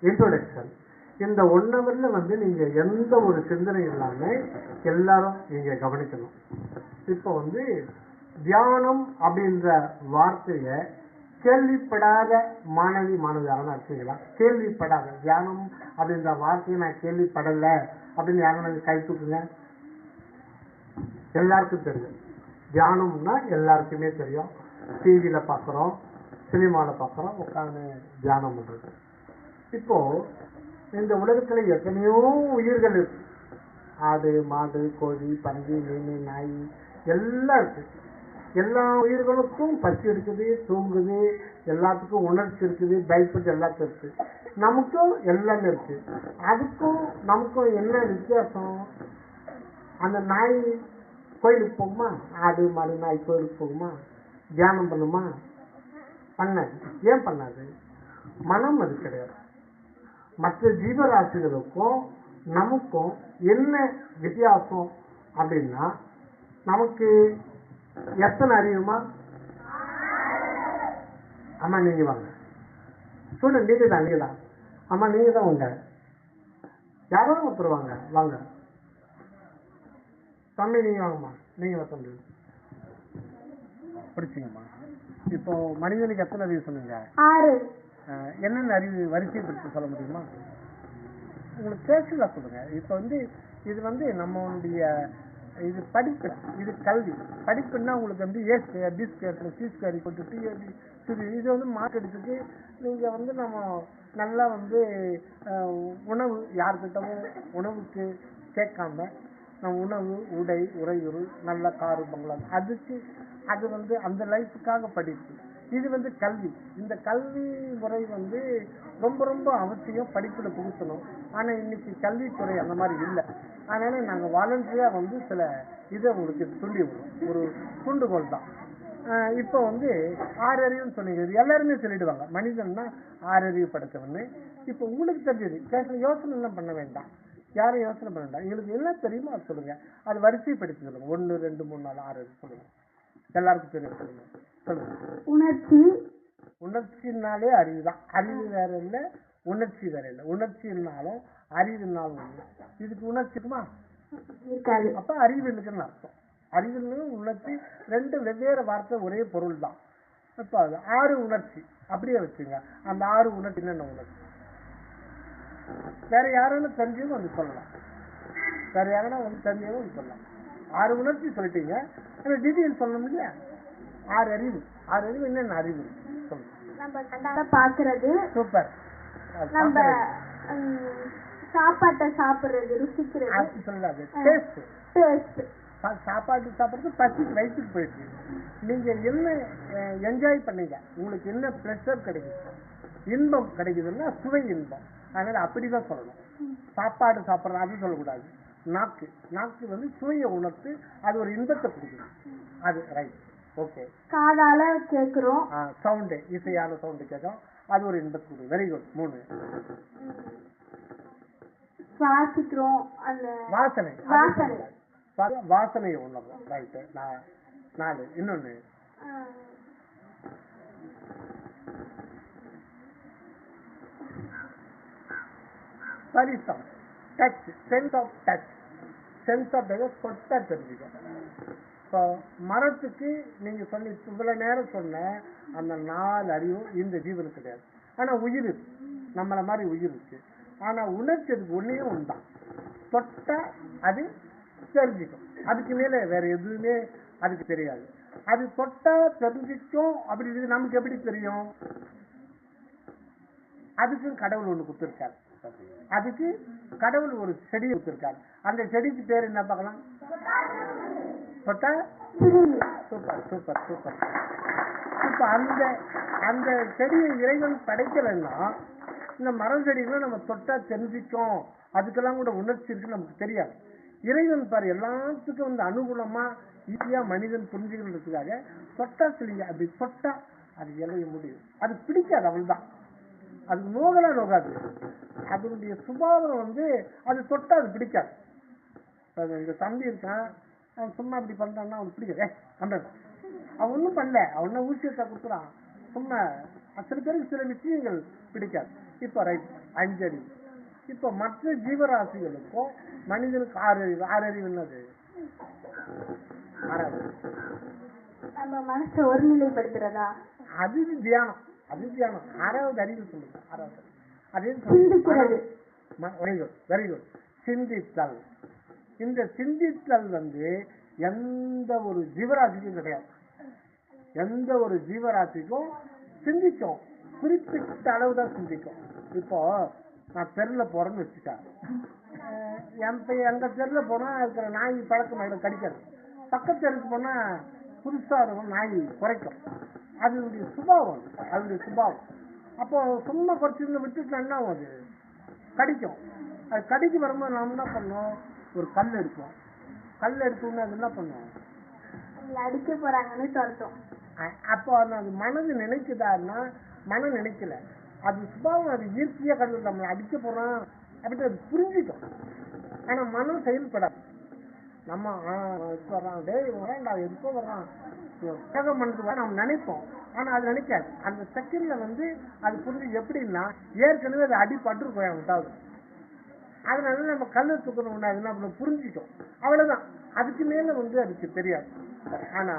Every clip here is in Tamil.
இன்ட்ரோடக்ஷன். இந்த 1 ஹவர்ல நீங்க எந்த ஒரு சிந்தனை இல்லாம எல்லாரும் நீங்க கவனிக்கணும். இப்போ தியானம் அப்படின்ற வார்த்தைய கேள்விப்படாத மாணவி யாரும் இருக்கீங்களா? கேள்விப்படாத தியானம் அப்படின்ற வார்த்தையை நான் கேள்விப்படல அப்படின்னு யாரும் கை தூக்குங்க. எல்லாருக்கும் தெரியும். தியானம்னா எல்லாருக்குமே தெரியும். டிவியில பாக்குறோம், சினிமால பாக்குறோம், உட்காந்து தியானம் பண்றது. இப்போ இந்த உலகத்துல எத்தனையோ உயிர்கள் இருக்கு. ஆடு, மாடு, கோழி, பன்றி, மீன், நாய் எல்லாம் இருக்கு. எல்லா உயிர்களுக்கும் பசி இருக்குது, தூங்குது, எல்லாத்துக்கும் உணர்ச்சி இருக்குது, பயப்பட்டு எல்லாத்துக்கும் இருக்கு. நமக்கும் எல்லாமே இருக்கு. அதுக்கும் நமக்கும் என்ன வித்தியாசம்? அந்த நாய் கோயிலுக்கு போகுமா? ஆடு, மாடு, நாய் கோயிலுக்கு போகுமா? தியானம் பண்ணுமா? பண்ணாது. ஏன் பண்ணாது? மனம் அது கிடையாது. மற்ற ஜீவராசிகளுக்கும் நமக்கும் என்ன வித்தியாசம் அப்படின்னா, நமக்கு எத்தனை அறிவுமா? அம்மா நீங்க வாங்க. ஸ்டூடெண்ட் நீங்க தான். அம்மா நீங்க தான் உங்க யாரோ ஒருத்தர் வாங்க வாங்க. தம்பி நீங்க வாங்கம்மா. நீங்க தம்பி படிச்சீங்கம்மா. இப்போ மனிதனுக்கு எத்தனை அறிவு சொன்னீங்க? 6. என்னென்ன அறிவு வரிசைப்படுத்தி சொல்ல முடியுமா? உங்களுக்கு பேசல சொல்லுங்க. இப்ப இது நம்மளுடைய இது படிப்பு, இது கல்வி. படிப்புன்னா உங்களுக்கு A square, B square, C square = DAP. இது மார்க்கெட்டுக்கு நீங்க நம்ம நல்லா உணவு யாருக்கிட்டவும் உணவுக்கு கேட்காம நம்ம உணவு, உடை, உறையுறு, நல்ல காரு, பங்களா, அதுக்கு அது அந்த லைஃபுக்காக படிப்பு. இது கல்வி. இந்த கல்வி முறை ரொம்ப ரொம்ப அவசியம். படிப்புல புகுத்தணும். ஆனா இன்னைக்கு கல்வித்துறை அந்த மாதிரி இல்லை. அதனால நாங்க வாலண்டியரா சில இதை உங்களுக்கு துண்டி விடுறோம். ஒரு தூண்டுகோல் தான். இப்போ 6 அறிவுன்னு சொன்னீங்க. எல்லாருமே சொல்லிடுவாங்க மனிதன்னா 6 அறிவு படைத்தவன்னு. இப்போ உங்களுக்கு தெரிஞ்சது யோசனை எல்லாம் பண்ண வேண்டாம். யாரும் யோசனை பண்ண வேண்டாம். எங்களுக்கு என்ன தெரியுமோ அது சொல்லுங்க. அது வரிசைப்படுத்தி சொல்லுங்க. 1 2 3 4 6 சொல்லுங்க. எல்லாருக்கும் தெரியும். சொல்லுங்க உணர்ச்சி. உணர்ச்சினாலே அறிவு தான். அறிவு வேற இல்லை, உணர்ச்சி வேற இல்லை. உணர்ச்சினாலும் அறிவுனாலும் இல்லை. இதுக்கு உணர்ச்சி இருக்குமா? அப்ப அறிவு இருக்குன்னு அர்த்தம். அறிவு உணர்ச்சி 2 வெவ்வேறு வார்த்தை, ஒரே பொருள் தான். இப்ப அது 6 உணர்ச்சி அப்படியே வச்சுங்க. அந்த 6 உணர்ச்சி என்னென்ன உணர்ச்சி? வேற யாரும் தெரிஞ்சவங்க சொல்லலாம். வேற யாரும் தெரிஞ்சவங்க சொல்லலாம். 6 உணர்ச்சி சொல்லிட்டீங்க. டீட்டெயில் சொல்லணும் இல்லையா? 6 அறிவு. 6 அறிவு என்னென்ன அறிவு சொல்லுங்க. நம்ம கண்ணால பாக்குறது. சூப்பர். நம்ம சாப்பாட்டை சாப்பிடுறது, ருசிக்கிறது. அது சொல்லாது. டேஸ்ட். டேஸ்ட். சாப்பாடு சாப்பிடுறது பசிக்கு, வயிற்றுக்கு போயிடுச்சு. நீங்க என்ன என்ஜாய் பண்ணீங்க? உங்களுக்கு என்ன பிளஷர் கிடைக்குது, இன்பம் கிடைக்குதுன்னா சுவை இன்பம். அதனால அப்படிதான் சொல்லணும். சாப்பாடு சாப்பிட்றது அது சொல்லக்கூடாது. நாக்கு நாக்கு சுவையை உணர்த்து அது ஒரு இன்பத்தை கொடுக்குது. அது ரைட். ஓகே. காதால கேக்குறோம். சவுண்டு, இசையான சவுண்டு கேட்கும். அது ஒரு இன்பத்தை கொடுக்குது. Very good. 3. சுவாசிக்கிறோம். அந்த வாசனை. வாசனையை உணர்றோம். ரைட்டு. 4. இன்னொன்னு பரிசம். Touch. Sense of touch. Sense of touch தொட்டா தெரிஞ்சுக்கும். இப்போ மரத்துக்கு நீங்க சொல்லி இவ்வளவு நேரம் சொன்ன அந்த 4 அறிவும் இந்த ஜீவனுக்கு கிடையாது. ஆனா உயிர் இருக்கு, நம்மள மாதிரி உயிர் இருக்கு. ஆனா உணர்ச்சி அதுக்கு ஒன்னே ஒன்றுதான். தொட்டா அது தெரிஞ்சுக்கும். அதுக்கு மேல வேற எதுவுமே அதுக்கு தெரியாது. அது தொட்டா தெரிஞ்சிக்கும். அப்படி நமக்கு எப்படி தெரியும்? அதுக்கும் கடவுள் ஒண்ணு கொடுத்திருக்காரு. அதுக்கு கடவுள் ஒரு செடியை கொடுத்திருக்காரு. அந்த செடிக்கு பேர் என்ன பார்க்கலாம்? தொட்டா. Super super super. இப்ப அந்த செடியை இறைவன் படைக்கலைன்னா இந்த மரம் செடிகளும் நம்ம தொட்டா தெரிஞ்சிக்கும். அதுக்கெல்லாம் கூட உணர்ச்சி இருக்குன்னு நமக்கு தெரியாது. இறைவன் பாரு எல்லாத்துக்கும் அனுகூலமா ஈஸியா மனிதன் புரிஞ்சுக்கிறதுக்காக தொட்டா சொல்லிங்க. அப்படி தொட்டா அது இலைய முடியும். அது பிடிக்காது, அவள்தான். அது நோகலாம் நோகாது. அதனுடைய சுபாவம் அது தொட்டா அது பிடிக்காது. இந்த தம்பி இருக்கான், அவன் சும்மா இப்படி பண்றான்னா அவனுக்கு பிடிக்காது. அவன் ஒன்றும் பண்ணல, அவன் ஊசியத்தை கொடுக்குறான் சும்மா. சில பேருக்கு சில விஷயங்கள் பிடிக்காது. இப்போ ரைட் 5 அறிவு. இப்ப மற்ற ஜீவராசிகளுக்கும் மனிதனுக்கு 6 அறிவு. 6 அறிவு என்னது? 6 நம்ம மனசை ஒருநிலைப்படுத்துறதா? அது தியானம். அது தியானம். 6வது அறிவு சொல்லுங்க. 6வது அதே சிந்திக்கிறது. Very good. சிந்தித்தல். இந்த சிந்தித்தல் எந்த ஒரு ஜீவராசிக்கும் கிடையாது. எந்த ஒரு ஜீவராசிக்கும் சிந்திக்கும், குறிப்பிட்ட அளவுதான் சிந்திக்கும். இப்போ நான் தெருவில் போறேன்னு வச்சுட்டா, எங்க தெருவில் போனா இருக்கிற நாய் பழக்கம் கடிக்காது. பக்கத்து தெருக்கு போனா புதுசா இருக்கும் நாய் குறைக்கும். அதனுடைய சுபாவம். அதனுடைய சுபாவம். அப்போ சும்மா குறைச்சிருந்து விட்டுட்டோம்னா அது கடிக்கும். அது கடிக்கு வரும்போது நாம் என்ன பண்ணோம்? ஒரு கல் எடுப்போம். கல் எடுத்தோம்னா அது என்ன பண்ணும்? அடிக்க போறாங்கன்னு சொல்றோம். அப்போ அது மனது நினைக்குதான்னா மனம் நினைக்கல. அது சுபாவம். அது இயற்கையா கடவுள் நம்ம அடிக்க போறோம் அப்படின்னு அது புரிஞ்சுக்கும். ஆனா மனம் செயல்படாது. நம்ம வர்றான், வேண்டாம் எதுக்கோ வர்றான் உலகம் பண்ணுறதுக்கு நம்ம நினைப்போம். ஆனா அது நினைக்காது. அந்த செகண்ட்ல அது புரிஞ்சு எப்படின்னா ஏற்கனவே அது அடிபட்டு போயாவது. அதனால நம்ம கல்லை தூக்கணும் என்ன புரிஞ்சுட்டோம். அவ்வளவுதான். அதுக்கு மேல அதுக்கு தெரியாது. ஆனா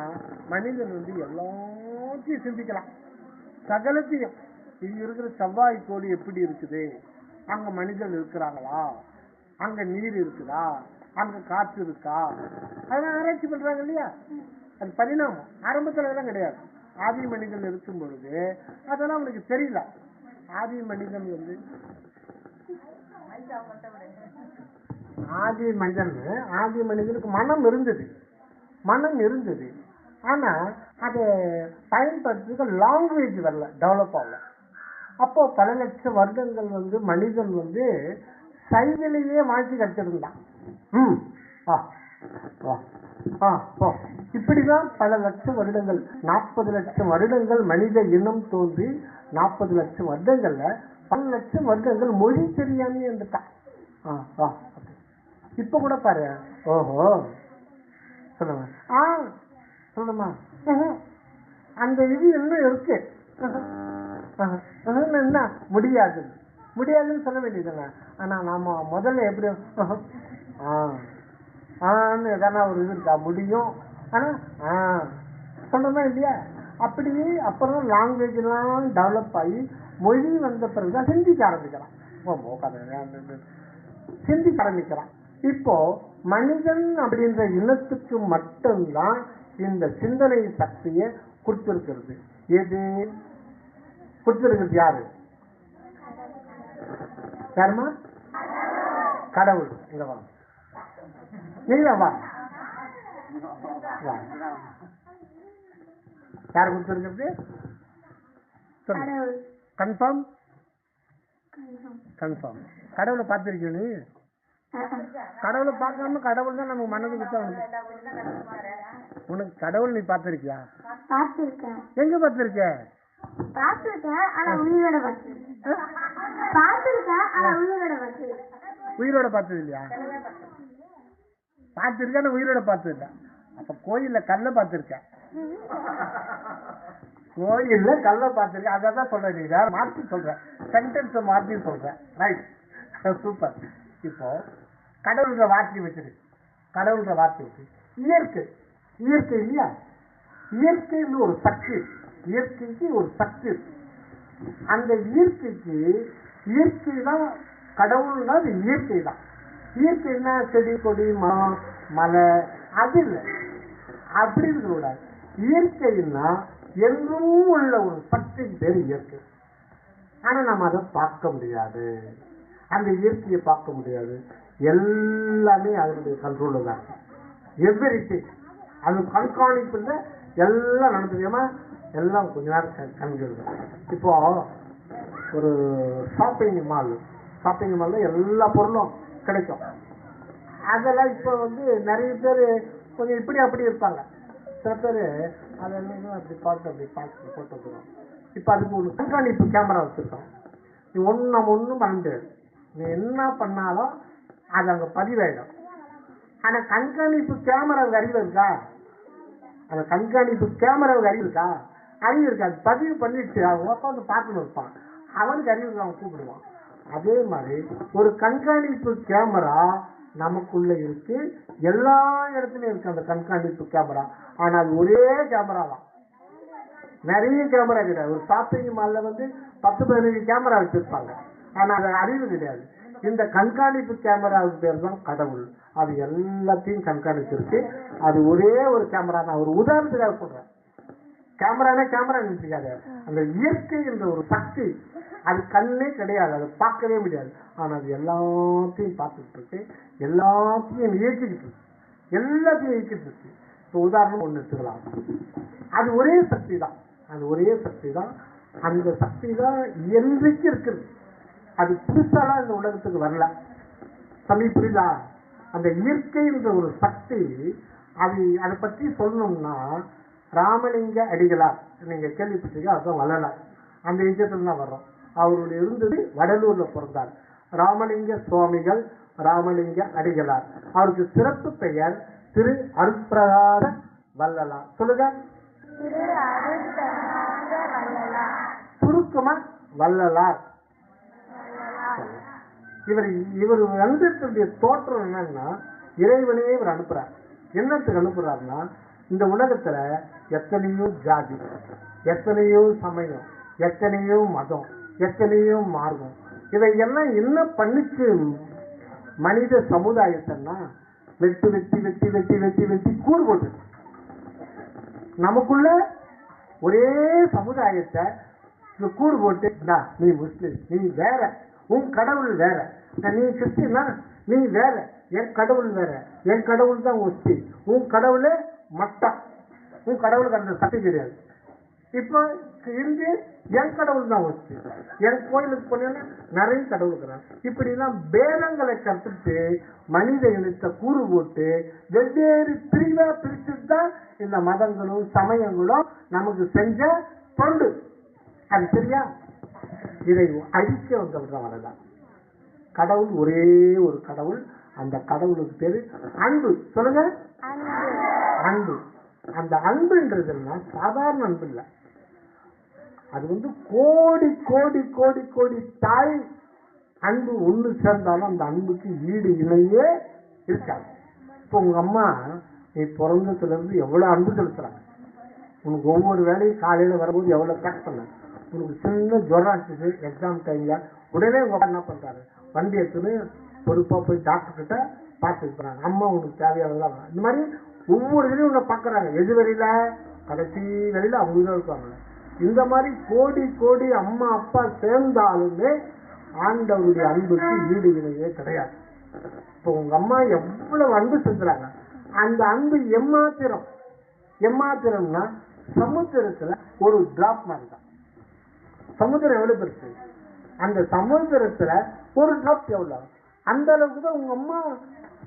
மனிதன் எல்லாத்தையும் சிந்திக்கலாம், சகலத்தையும். இங்க இருக்கிற செவ்வாய் கோழி எப்படி இருக்குது, அங்க மனிதன் இருக்கிறாங்களா, அங்க நீர் இருக்குதா, அங்க காற்று இருக்கா, அதெல்லாம் ஆராய்ச்சி பண்றாங்க இல்லையா? அது பரிணாமம். ஆரம்பத்துல எல்லாம் கிடையாது. ஆதி மனிதன் இருக்கும் பொழுது அதெல்லாம் அவனுக்கு தெரியல. ஆதி மனிதன் ஆதி மனிதனுக்கு மனம் இருந்தது. ஆனா அதை பயன்படுத்துறதுக்கு லாங்குவேஜ் வரல, டெவலப் ஆகல. அப்போ பல லட்சம் வருடங்கள் மனிதன் சைவிலேயே வாழ்க்கை கற்றுருந்தான். இப்படிதான் பல லட்சம் வருடங்கள், 40 லட்சம் வருடங்கள் மனித இனம் தோன்றி 40 லட்சம் வருடங்கள்ல பல லட்சம் வருடங்கள் மொழி தெரியாம இருந்துட்டான். இப்ப கூட பாரு. ஓஹோ சொல்லுங்க. சொல்லுமா. அந்த இது இன்னும் இருக்கு. என்ன முடியாதுன்னு சொல்ல வேண்டியதுங்க. ஆனா நாம முதல்ல எப்படி எதனா ஒரு இது இருக்கா? முடியும். ஆனா சொல்லணுமா இல்லையா? அப்படியே அப்புறம் லாங்குவேஜ் எல்லாம் டெவலப் ஆகி மொழி வந்த பிறகுதான் சிந்திக்க ஆரம்பிக்கிறான். இப்போ மனிதன் அப்படின்ற இனத்துக்கு மட்டும்தான் இந்த சிந்தனை சக்தியை கொடுத்திருக்கிறது. எது கொடுத்திருக்கிறது? யாரு? யாருமா? கடவுள். இங்க வா, நீங்க வா. யாரு கொடுத்திருக்கிறது? கன்ஃபார்ம். கடவுளை பார்த்திருக்கீங்க நீ? கடவுளை பார்க்காம கடவுள் தான் நமக்கு மனதுக்கு. உனக்கு கடவுள் நீ பார்த்திருக்கியா? எங்க பார்த்திருக்க? உயிரோட பார்த்தது இல்லையா? பார்த்திருக்க, உயிரோட பார்த்தது இல்ல. அப்ப கோயில்ல கல்ல பார்த்திருக்க. கோயில்ல கல்ல பார்த்திருக்க. அதான் சொல்ற. நீ வேற மாற்றி சொல்ற, சென்டென்ஸ் மாற்றி சொல்ற. Right, super. இப்போ கடவுள்ன்ற வார்த்தை வச்சிரு. கடவுள்ன்ற வார்த்தை வச்சு இயற்கை இல்லையா? இயற்கைன்னு ஒரு சக்தி. இயற்கைக்கு ஒரு சக்தி. அந்த இயற்கை தான் கடவுள்னா அது இயற்கை தான். இயற்கைன்னா செடி கொடி மரம் மலை அது இல்லை. அப்படி இருக்க கூடாது. இயற்கைன்னா என்றும் உள்ள ஒரு சக்தி பேர் இயற்கை. ஆனா நம்ம அதை பார்க்க முடியாது. அந்த இயற்கையை பார்க்க முடியாது. எல்லாமே அதனுடைய கண்ட்ரோல்ல தான். எவ்ரிதிங் அது கண்காணிப்பு எல்லாம் நடந்துக்கமா. எல்லாம் கொஞ்ச நேரம் கண்கிறது. இப்போ ஒரு ஷாப்பிங் மால்ல எல்லா பொருளும் கிடைக்கும். அதெல்லாம் இப்போ நிறைய பேர் கொஞ்சம் இப்படி அப்படி இருப்பாங்க. சில பேர் அதெல்லாம் அப்படி பார்த்து போட்டு வந்துடும். இப்போ அதுக்கு ஒரு கண்காணிப்பு கேமரா வச்சிருக்கோம். நீ ஒன்றும் பண்ண முடியாது. நீ என்ன பண்ணாலும் அது அங்கே பதிவாயிடும். ஆனா கண்காணிப்பு கேமராவுக்கு அறிவு இருக்கா? அந்த கண்காணிப்பு கேமராவுக்கு அறிவு இருக்கா? அறிவு இருக்கா? அது பதிவு பண்ணிட்டு அவன் உட்காந்து பார்த்துன்னு இருப்பான். அவனுக்கு அறிவு அவன் கூப்பிடுவான். அதே மாதிரி ஒரு கண்காணிப்பு கேமரா நமக்குள்ள இருக்கு, எல்லா இடத்துலயும் இருக்கு அந்த கண்காணிப்பு கேமரா. ஆனா அது ஒரே கேமரா தான், நிறைய கேமரா கிடையாது. ஒரு ஷாப்பிங் மால்ல 10-15 கேமரா வச்சிருப்பாங்க, ஆனா அது அறிவு கிடையாது. இந்த கண்காணிப்பு கேமராவுக்கு பேர் தான் கடவுள். அது எல்லாத்தையும் கண்காணிச்சிருக்கு. அது ஒரே ஒரு கேமரா தான். ஒரு உதாரணத்துக்காக சொல்றேன், கேமரானே கேமரா நினைச்சுக்காத. அந்த இயற்கை என்ற ஒரு சக்தி, அது கண்ணே கிடையாது, அதை பார்க்கவே முடியாது. ஆனா அது எல்லாத்தையும் பார்த்துட்டு இருக்கு, எல்லாத்தையும் இயக்கிட்டு இருக்கு, எல்லாத்தையும் இயக்கிட்டு இருக்கு. இப்போ உதாரணம் ஒண்ணு எடுத்துக்கலாம், அது ஒரே சக்தி தான், அது ஒரே சக்தி தான். அந்த சக்தி தான் என்றைக்கு இருக்குது. அது புதுசாலாம் இந்த உலகத்துக்கு வரல. சமீ புரியுதா? அந்த இயற்கை என்ற ஒரு சக்தி, அது அதை பற்றி சொல்லணும்னா ராமலிங்க அடிகளார் நீங்க கேள்விப்பட்டீங்க, அதுதான் வள்ளலார். அந்த இயக்கத்துல தான் வர்றோம். அவருடைய இருந்தது வடலூர்ல பிறந்தார். ராமலிங்க சுவாமிகள், ராமலிங்க அடிகளார். அவருக்கு சிறப்பு பெயர் திரு அருட்பிரகார வள்ளலார். சொல்லுங்க, சுருக்கமா வள்ளலார். இவர் வந்ததுடைய தோற்றம் என்னன்னா, இறைவனையே இவர் அனுப்புறார். என்னத்துக்கு அனுப்புறாருன்னா, இந்த உலகத்துல எத்தனையோ ஜாதி, எத்தனையோ சமயம், எத்தனையோ மதம், எத்தனையோ மார்க்கம், இதையெல்லாம் என்ன பண்ணிச்சு மனித சமுதாயத்தைன்னா வெட்டி வெட்டி வெட்டி வெட்டி வெட்டி வெட்டி கூறு போட்டு நமக்குள்ள ஒரே சமுதாயத்தை கூறு போட்டு, நீ முஸ்லிம், நீ வேற, உன் கடவுள் வேற, நீ கிறிஸ்டினா நீ வேற, என் கடவுள் வேற, என் கடவுள் தான் ஒஸ்தி, உன் கடவுளே மட்டம், உன் கடவுளுக்கு அந்த சக்தி கிடையாது. இப்போ இருந்து என் கடவுள் தான் ஒஸ்தி, என் கோயிலுக்கு போனீங்கன்னா நிறைய கடவுள் இருக்கிறான். இப்படிலாம் பேதங்களை கற்றுட்டு மனித இனத்தை கூறு போட்டு வெவ்வேறு பிரிவா பிரிச்சுட்டு தான் இந்த மதங்களும் சமயங்களும் நமக்கு செஞ்ச தொண்டு. அது சரியா? இதை அழிக்க வந்தவர்கள் வரலாம். கடவுள் ஒரே ஒரு கடவுள், அந்த கடவுளுக்கு பேரு அன்பு. சொல்லுங்க, அன்பு. அந்த அன்புன்றதுன்னா சாதாரண அன்பு இல்லை, அது கோடி கோடி கோடி கோடி தாய் அன்பு ஒண்ணு சேர்ந்தாலும் அந்த அன்புக்கு ஈடு இணையே இருக்காது. இப்போ உங்க அம்மா நீ பிறந்ததுல இருந்து எவ்வளவு அன்பு செலுத்துறாங்க. உனக்கு ஒவ்வொரு வேலையும் காலையில வரும்போது எவ்வளவு பேக் பண்ண, உனக்கு சின்ன ஜுரம் ஆச்சு எக்ஸாம் டைம்ல, உடனே உங்க அப்பா என்ன பண்றாரு, வண்டி எடுத்துன்னு பொறுப்பா போய் டாக்டர் கிட்ட பார்த்துட்டு போறாங்க. அம்மா உனக்கு தேவையானதெல்லாம் இந்த மாதிரி ஒவ்வொரு இதுலையும் உன்னை பாக்குறாங்க. எது வரையில கடைசி வரையில அவங்க இருக்காங்க. இந்த மாதிரி கோடி கோடி அம்மா அப்பா சேர்ந்தாலுமே ஆண்டவருடைய அன்புக்கு ஈடு இணையே கிடையாது. இப்போ உங்க அம்மா எவ்வளவு அன்பு செஞ்சுறாங்க, அந்த அன்பு எம்மாத்திரம். எம்மாத்திரம்னா சமுத்திரத்துல ஒரு டிராப் மாதிரி தான். சமுத்திரம் எவ்வளவு பெருசு, அந்த சமுத்திரத்துல ஒரு டிராப் எவ்வளவு, அந்த அளவுக்கு தான் உங்க அம்மா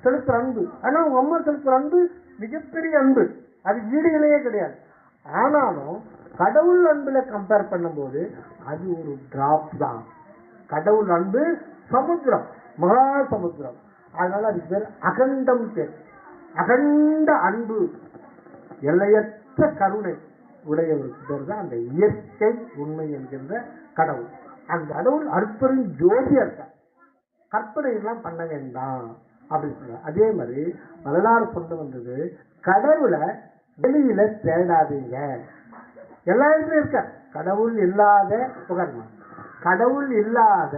செலுத்துற அன்பு. ஆனா உங்க அம்மா செலுத்துற அன்பு மிகப்பெரிய அன்பு, அது ஈடு இணையே கிடையாது. ஆனாலும் கடவுள் அன்புல கம்பேர் பண்ணும்போது அது ஒரு டிராப் தான். கடவுள் அன்பு சமுத்திரம், மகா சமுத்திரம். அதனால அது பேர் அகண்டம் பேர். அகண்ட அன்பு, எல்லையற்ற கருணை உடையவருக்கு பேர் தான் அந்த இயற்கை உண்மை என்கின்ற கடவுள். அந்த கடவுள் அற்புதம் ஜோதியா இருக்க, கற்பனை எல்லாம் பண்ண வேண்டாம் அப்படின்னு சொல்ல. அதே மாதிரி வரலாறு கொண்டு வந்தது, கடவுளை வெளியில தேடாதீங்க. எல்லா இடத்துலயும் இருக்க கடவுள் இல்லாத புகழ்மா, கடவுள் இல்லாத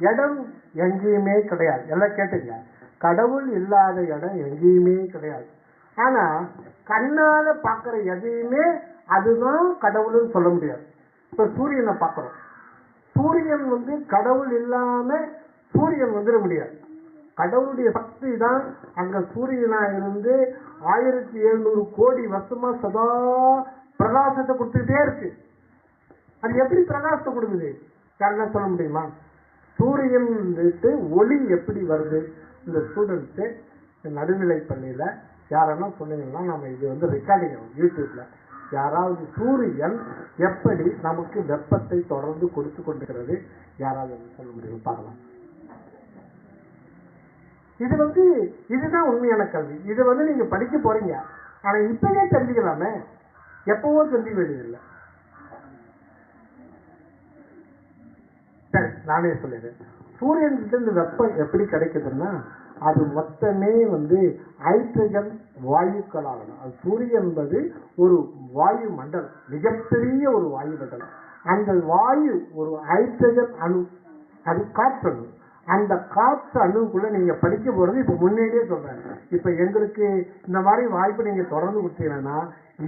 இடம் எங்கேயுமே கிடையாது. எல்லாம் கேட்டுங்க, கடவுள் இல்லாத இடம் எங்கேயுமே கிடையாது. ஆனா கண்ணால பாக்குற எதையுமே அதுதான் கடவுள்னு சொல்ல முடியாது. இப்ப சூரியனை பாக்குறோம், சூரியன் கடவுள் இல்லாம சூரியன் வந்துட முடியாது. கடவுளுடைய சக்தி தான் அங்க சூரியனா இருந்து 1700 கோடி வருஷமா சதா பிரகாசத்தை கொடுத்துட்டே இருக்கு. அது எப்படி பிரகாசத்தை கொடுக்குது யாருன்னா சொல்ல முடியுமா? சூரியன் ஒளி எப்படி வருது? இந்த ஸ்டூடெண்ட்ஸு நடுநிலை பள்ளியில யாரன்னா சொன்னீங்கன்னா நம்ம இது ரெக்கார்டிங் யூடியூப்ல, யாராவது சூரியன் எப்படி நமக்கு வெப்பத்தை தொடர்ந்து கொடுத்து கொண்டிருக்கிறது யாராவது சொல்ல முடியும் பார்க்கலாம். இது இதுதான் உண்மையான கல்வி. இது நீங்க படிக்க போறீங்க, ஆனா இப்பவே தெரிஞ்சுக்கலாமே, எப்பவோ தெரிஞ்சுக்க வேண்டியதில்லை. சரி, நானே சொல்லிடுறேன். சூரியன்கிட்ட இருந்து வெப்பம் எப்படி கிடைக்குதுன்னா அது மொத்தமே வந்து ஹைட்ரஜன் வாயுக்களாகணும். அது சூரியன் என்பது ஒரு வாயு மண்டலம், மிகப்பெரிய ஒரு வாயு மண்டலம். அந்த வாயு ஒரு ஹைட்ரஜன் அணு, அது காற்று அணு. அந்த காற்று அணுக்குள்ள நீங்க படிக்க போறது இப்ப முன்னாடியே சொல்றேன். இப்ப எங்களுக்கு இந்த மாதிரி வாய்ப்பு நீங்க தொடர்ந்து கொடுத்தீங்கன்னா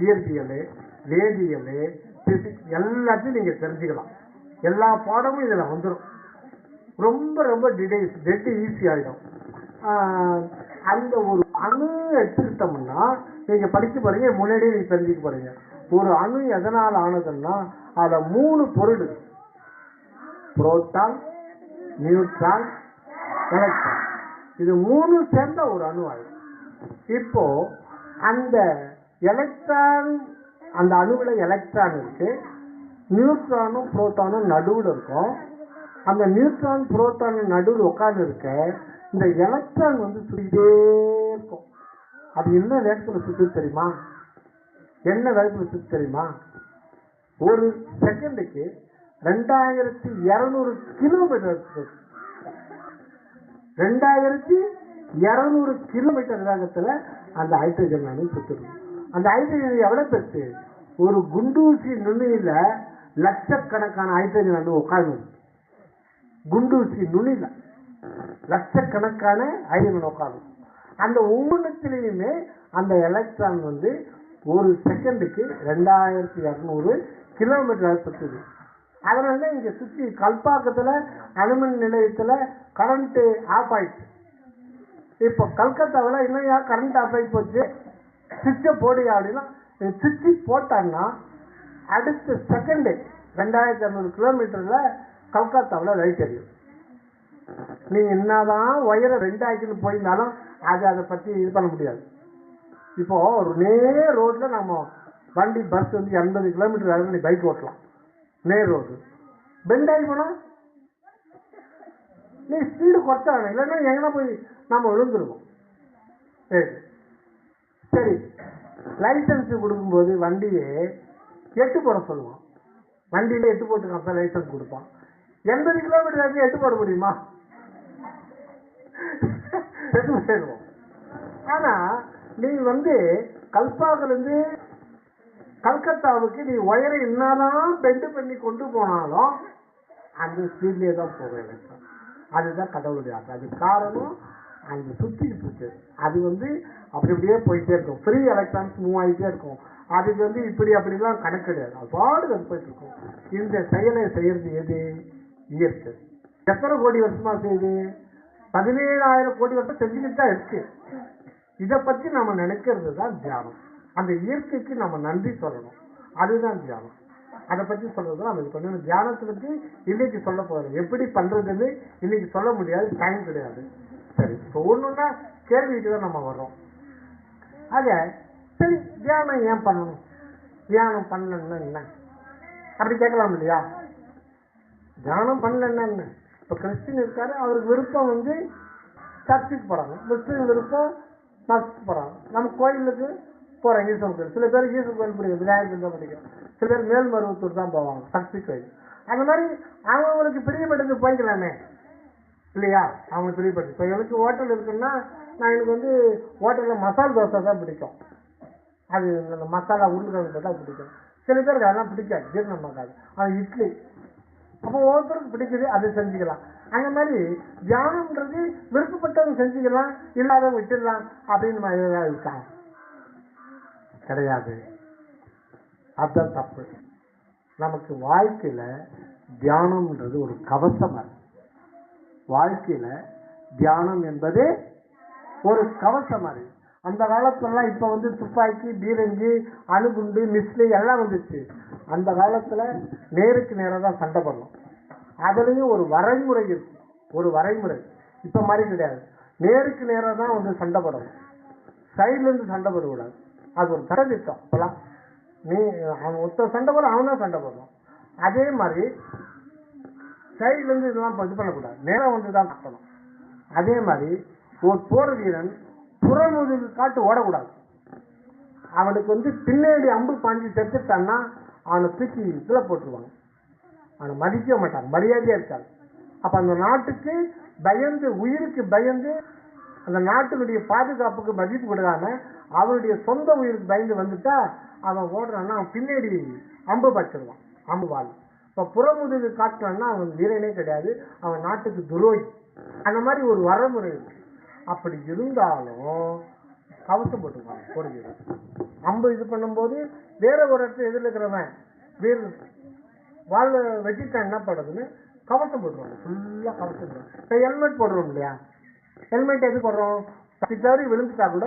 இயற்பியல், வேதியியல், பிசிக்ஸ் எல்லாத்தையும் நீங்க தெரிஞ்சுக்கலாம். எல்லா பாடமும் இதுல வந்துடும். ரொம்ப ரொம்ப டெட் ஈஸி ஆகிடும். அந்த ஒரு அணு எடுத்துக்கிட்டோம்னா நீங்க படிக்க போறீங்க, முன்னாடியே நீங்க தெரிஞ்சுக்க போறீங்க. ஒரு அணு எதனால் ஆனதுன்னா அதுல 3 பொருள், புரோட்டான், நியூட்ரான், எலக்ட்ரான். இது 3 சேர்ந்த ஒரு அணு ஆகும். இப்போ அந்த எலக்ட்ரான், அந்த அணுவில் எலக்ட்ரான் இருக்கு, நியூட்ரானும் புரோட்டானும் நடுவில் இருக்கும். அந்த நியூட்ரான் புரோட்டான் நடுவில் உட்கார்ந்து இருக்க இந்த எலக்ட்ரான் வந்து சுத்திட்டே இருக்கும். அது என்ன வேகத்தில் சுத்து தெரியுமா? என்ன வேகத்தில் சுத்து தெரியுமா? ஒரு செகண்டுக்கு 2200 கிலோமீட்டர். 2200 கிலோமீட்டர் வேகத்துல அந்த ஹைட்ரஜன் அணு சுத்துது. அந்த ஹைட்ரஜன் எவ்வளவு பெருசு? ஒரு குண்டூசி நுனியில லட்சக்கணக்கான ஹைட்ரஜன் அணு உட்கார்ந்து, குண்டூசி நுனியில லட்சக்கணக்கான ஹைட்ரஜன் உட்கார்ந்து. அந்த ஒவ்வொன்றுத்திலையுமே அந்த எலக்ட்ரான் வந்து ஒரு செகண்டுக்கு 2200 கிலோமீட்டர் சுத்துது. அதனால இங்க சுத்தி கல்பாக்கத்துல அணுமின் நிலையத்துல கரண்ட் ஆஃப் ஆயிடுச்சு. இப்போ கல்கத்தாவில் இன்னும் கரண்ட் ஆஃப் ஆகி போச்சு, சுவிட்சை போடியா அப்படின்னா சுவிட்சு போட்டான்னா அடுத்த செகண்டு 2200 கிலோமீட்டர்ல கல்கத்தாவில் லைட் எரியும். நீ என்னதான் உயர 2 போயிருந்தாலும் அதை பத்தி இது பண்ண முடியாது. இப்போ ஒரு நேர் ரோட்ல நம்ம வண்டி பஸ் வந்து 80 கிலோமீட்டர் வேலை பைக் ஓட்டலாம். நேர் ரோடு பெண்ட் ஆகி போனா நீ ஸ்பீடு குறைச்சாங்க, இல்லைன்னா எங்கன்னா போய் நம்ம விழுந்துருவோம். சரி, லைசன்ஸ் கொடுக்கும்போது வண்டியே 8 போட சொல்லுவோம். வண்டியில 8 போட்டு அப்ப லைசன்ஸ் கொடுப்பான். 80 கிலோமீட்டர் 8 போட முடியுமா? ஆனா நீ வந்து கல்பாவிலிருந்து கல்கத்தாவுக்கு நீ ஒயரை என்னதான் பெண்டு பண்ணி கொண்டு போனாலும் அந்த ஸ்பீட்லேயே தான் போக வேண்டும். அதுதான் கடவுளுடைய ஆசை. அது காரணம் அந்த சுத்திட்டு இருக்கு. அது வந்து அப்படி அப்படியே போயிட்டே இருக்கும். ஃப்ரீ எலக்ட்ரான்ஸ் மூவ் ஆகிட்டே இருக்கும். அதுக்கு வந்து இப்படி அப்படிலாம் கணக்கு கிடையாது. அது பாடு அது போயிட்டு இருக்கும். இந்த செயலை செய்யறது எது? இயற்கை. எத்தனை கோடி வருஷமா செய்யுது? 17,000 கோடி வருஷம் செஞ்சுக்கிட்டு தான் இருக்கு. இதை பத்தி நம்ம நினைக்கிறது தான் தியானம். அந்த இயற்கைக்கு நம்ம நன்றி சொல்லணும். அதுதான் தியானம். அதை பத்தி சொல்றது நம்ம இது பண்ணணும். தியானத்தை பத்தி இன்னைக்கு சொல்ல போறோம். எப்படி பண்றதுன்னு இன்னைக்கு சொல்ல முடியாது, டைம் கிடையாது. சரி, இப்போ ஒண்ணுன்னா கேள்விட்டு தான் நம்ம வர்றோம். ஆக சரி, தியானம் ஏன் பண்ணணும்? தியானம் பண்ணலன்னா என்ன அப்படி கேட்கலாம் இல்லையா? தியானம் பண்ணலன்னா என்ன? இப்போ கிறிஸ்டின் இருக்காரு, அவருக்கு விருப்பம் வந்து சர்ச்சுக்கு போறாங்க. முஸ்லீம் விருப்பம் மஸ்க்கு போறாங்க. நம்ம கோயிலுக்கு போறாங்க, ஈஸ்வரன் கோயில். சில பேர் ஈஸ்வரன் கோயில் பிடிக்கும், விநாயகர் தான் பிடிக்கும். சில பேர் மேல்மருவத்தூர் தான் போவாங்க, சக்தி கோயில். அந்த மாதிரி அவங்களுக்கு பிரியப்பட்டது போய்க்கலாமே இல்லையா? அவங்களுக்கு பிரியப்பட்டு. இப்போ எனக்கு ஹோட்டல் இருக்குன்னா எனக்கு வந்து ஹோட்டலில் மசால் தோசை தான் பிடிக்கும். அது அந்த மசாலா உருளைக்கிழங்கு தான் பிடிக்கும். சில பேருக்கு அதெல்லாம் பிடிக்காது, ஜீரணமாக்காது. அது இட்லி. அப்போ ஒவ்வொருத்தருக்கு பிடிக்குது, அதை செஞ்சுக்கலாம். அந்த மாதிரி தியானம்ன்றது விருப்பப்பட்டவங்க செஞ்சுக்கலாம், இல்லாதவங்க விட்டுடலாம் அப்படின்னு ஏதாவது இருக்கா? கிடையாது. அதுதான் தப்பு. நமக்கு வாழ்க்கையில தியானம்ன்றது ஒரு கவசம். வாழ்க்கையில தியானம் என்பது ஒரு கவசம். அது அந்த காலத்துலலாம் இப்ப வந்து துப்பாக்கி, பீரங்கி, அணுகுண்டு, மிஸ்லி எல்லாம் வந்துச்சு. அந்த காலத்துல நேருக்கு நேராக தான் சண்டை பண்ணணும். அதுலயும் ஒரு வரைமுறை இருக்கு, ஒரு வரைமுறை. இப்ப மாதிரி கிடையாது. நேருக்கு நேராக தான் வந்து சண்டை போடணும், சைட்ல இருந்து சண்டை போடக்கூடாது. அது ஒரு சட்டத்திட்டம். இப்பெல்லாம் நீ அவன் ஒருத்தர் சண்டை போட அவன் தான் சண்டை போடணும். அதே மாதிரி சைட்ல இருந்து இதெல்லாம் இது பண்ணக்கூடாது, நேரம் வந்து தான் கட்டணும். அதே மாதிரி ஒரு போர் வீரன் புறமுதுகு காட்டு ஓடக்கூடாது. அவனுக்கு வந்து பின்னாடி அம்பு பாஞ்சு செத்துட்டான்னா அவனை தூக்கி இதுல போட்டுருவாங்க. அவனை மதிக்க மாட்டாங்க, மரியாதையா இருக்காது. அப்ப அந்த நாட்டுக்கு பயந்து, உயிருக்கு பயந்து, அந்த நாட்டினுடைய பாதுகாப்புக்கு மதிப்பு கொடுக்காம அவனுடைய சொந்த உயிருக்கு பயந்து வந்துட்டா அவன் ஓடுறான்னா அவன் பின்னாடி அம்பு பச்சிருவான், அம்பு வாழ். இப்ப புறமுதுகு காட்டுறான்னா அவன் வீரனே கிடையாது, அவன் நாட்டுக்கு துரோகி. அந்த மாதிரி ஒரு வரமுறை இருக்கு. அப்படி இருந்தாலும் கவசம் போட்டுக்குவாங்க போடுகிறது. அம்பு இது பண்ணும்போது வேற ஒரு இடத்துல எதிரில் இருக்கிறவன் வீர வாழ் வெட்டிட்டான் என்ன பண்றதுன்னு கவசம் போட்டுருவாங்க, ஃபுல்லா கவசம் போடுவாங்க. இப்போ ஹெல்மெட் போடுறோம் இல்லையா, ஹெல்மெட் எது போடுறோம்? தவறி விழுந்துட்டா கூட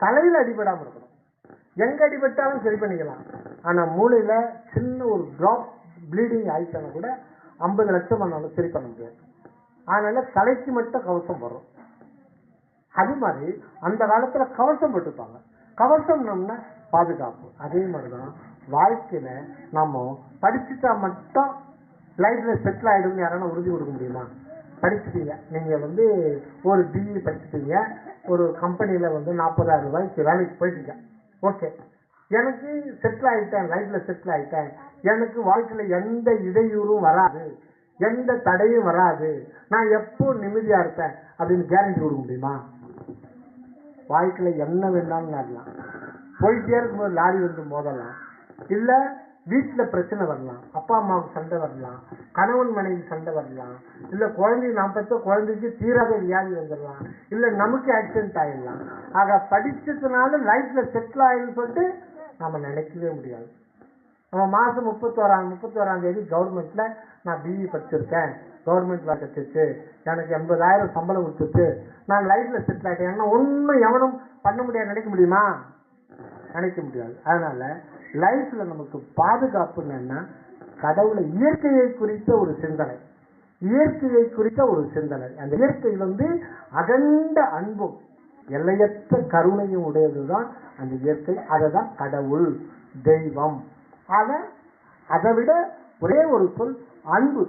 தலையில அடிபடாம இருக்கணும். எங்க அடிபட்டாலும் சரி பண்ணிக்கலாம். ஆனா மூளையில சின்ன ஒரு டிராப் ப்ளீடிங் ஆயிட்டாலும் கூட 50 லட்சம் பண்ணாலும் சரி பண்ண முடியாது. அதனால தலைக்கு மட்டும் கவசம் போடுறோம். அது மாதிரி அந்த காலத்துல கவசம் போட்டுப்பாங்க. கவசம்னா பாதுகாப்பு. அதே மாதிரிதான் வாழ்க்கையில நம்ம படிச்சுட்டா மட்டும் லைஃப்ல செட்டில் ஆயிடும்னு யாரான உறுதி கொடுக்க முடியுமா? படிச்சுட்டீங்க, நீங்க ஒரு பிஇ படிச்சுட்டீங்க, ஒரு கம்பெனியில 40,000 ரூபாய்க்கு வேலைக்கு போயிட்டீங்க. ஓகே, எனக்கு செட்டில் ஆயிட்டேன், லைஃப்ல செட்டில் ஆயிட்டேன், எனக்கு வாழ்க்கையில எந்த இடையூறும் வராது, எந்த தடையும் வராது, நான் எப்போ நிம்மதியா இருப்பேன் அப்படின்னு கேரண்டி கொடுக்க முடியுமா? வாழ்க்கையில என்ன வேணாலும் நடலாம். போயிட்டே இருக்கும்போது லாரி மோதலாம், இல்ல வீட்டுல பிரச்சனை வரலாம், அப்பா அம்மாவுக்கு சண்டை வரலாம், கணவன் மனைவி சண்டை வரலாம், இல்ல குழந்தை நாம் பெற்ற குழந்தைக்கு தீராத வியாதி வந்துடலாம், இல்ல நமக்கு ஆக்சிடென்ட் ஆயிடலாம். ஆக படிச்சதுனால லைஃப்ல செட்டில் ஆயிடும் சொல்லிட்டு நாம நினைக்கவே முடியாது. நம்ம மாசம் 31ஆம் தேதி கவர்மெண்ட்ல நான் பிஇ படிச்சிருக்கேன், கவர்மெண்ட் வேலை கிடைச்சிச்சு, எனக்கு 80,000 சம்பளம் கொடுத்துச்சு, நான் லைஃப்ல செட்டில் ஆயிட்டேன், ஒன்னும் எவனும் பண்ண முடியாது நினைக்க முடியுமா? நினைக்க முடியாது. அதனால லைஃப்ல நமக்கு பாதுகாப்பு என்னன்னா கடவுளை, இயற்கையை குறித்த ஒரு சிந்தனை, இயற்கையை குறித்த ஒரு சிந்தனை. அந்த இயற்கை அகண்ட அன்பும் எல்லையற்ற கருணையும் உடையதுதான் அந்த இயற்கை. அததான் கடவுள், தெய்வம். அதை விட ஒரே ஒரு சொல் அன்பு.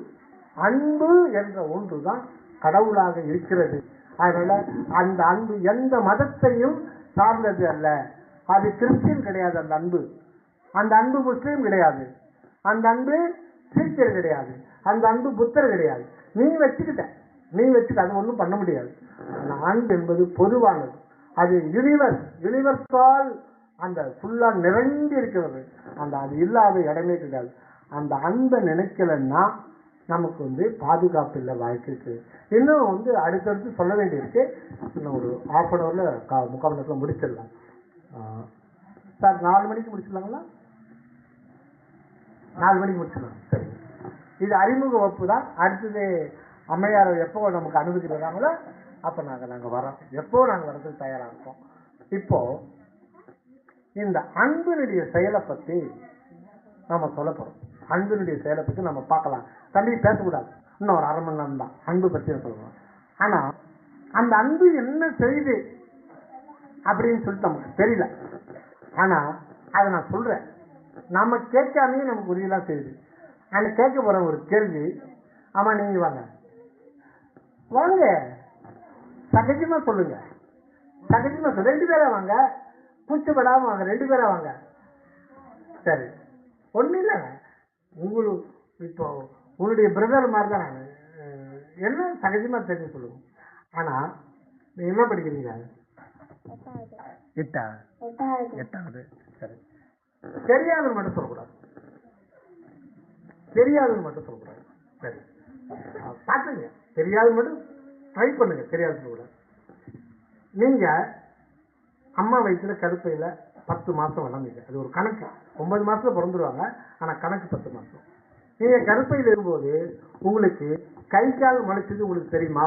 அன்பு என்ற ஒன்றுதான் கடவுளாக இருக்கிறது. அதனால அந்த அன்பு எந்த மதத்தையும் சார்ந்தது அல்ல. அது கிறிஸ்டியன் கிடையாது அந்த அன்பு, அந்த அன்பு முஸ்லீம் கிடையாது, அந்த அன்பு சீக்கியர் கிடையாது, அந்த அன்பு புத்தர் கிடையாது. நீ வச்சுக்கிட்ட அது ஒன்றும் பண்ண முடியாது. அன்பு என்பது பொதுவானது, அது யூனிவர்சால், அந்த ஃபுல்லா நிறைஞ்சி இருக்கிறது. அந்த அது இல்லாத இடமே கிடையாது. அந்த அன்பை நினைக்கலன்னா நமக்கு பாதுகாப்பு இல்லை வாழ்க்கைக்கு. இன்னும் அடுத்தடுத்து சொல்ல வேண்டியிருக்கு. இன்னும் ஒரு 1/2 hour 3/4 மணி நேரத்தில் முடிச்சிடலாம் சார். 4 மணிக்கு முடிச்சிடலாங்களா? 4 மணிக்கு முடிச்சிடலாம். சரி, இது அறிமுக வகுப்பு தான். அடுத்தது அம்மையார் எப்போ நமக்கு அனுமதி வராங்களோ அப்போ நாங்கள் வரோம். எப்போ நாங்கள் வரதுக்கு தயாராக இருக்கோம். இப்போ இந்த அன்பினுடைய செயலை பற்றி நம்ம சொல்ல போகிறோம். அன்பினுடைய செயலை பற்றி நம்ம பார்க்கலாம். தம்பி பேசக்கூடாது, இன்னும் ஒரு 1/2 மணி நேரம் தான் அன்பு பற்றி சொல்லணும். ஆனால் அந்த அன்பு என்ன செய்யுது அப்படின்னு சொல்லிட்டு நமக்கு தெரியல. ஆனா அதை நான் சொல்றேன், நம்ம கேட்காமே நமக்கு உறுதியெல்லாம் செய்யுது. நான் கேட்க போற ஒரு கேள்வி, ஆமா நீங்க வாங்க வாங்க சகஜமா சொல்லுங்க, சகஜமா சொல்ல. 2 பேரா வாங்க, கூச்சப்படாம வாங்க, 2 பேரா வாங்க. சரி, ஒன்றும் இல்லைங்க, உங்களுக்கு இப்போ உங்களுடைய பிரதர் மாதிரி தான் நான். என்ன சகஜமா தெரிஞ்சு சொல்லுங்க. ஆனா நீங்க என்ன படிக்கிறீங்க? 8வது. சரி, தெரியாதுன்னு மட்டும் சொல்லக்கூடாது, தெரியாதுன்னு மட்டும் சொல்லக்கூடாது. சரி, பார்த்துங்க, தெரியாது மட்டும் ட்ரை பண்ணுங்க, தெரியாது சொல்லக்கூடாது. நீங்க அம்மா வயிற்றுல கருப்பையில 10 மாசம் வளர்ந்தீங்க. அது ஒரு கணக்கு. 9 மாசத்துல பிறந்துருவாங்க, ஆனா கணக்கு 10 மாசம். நீங்க கருப்பையில் இருக்கும்போது உங்களுக்கு கை கால் முளைச்சது உங்களுக்கு தெரியுமா?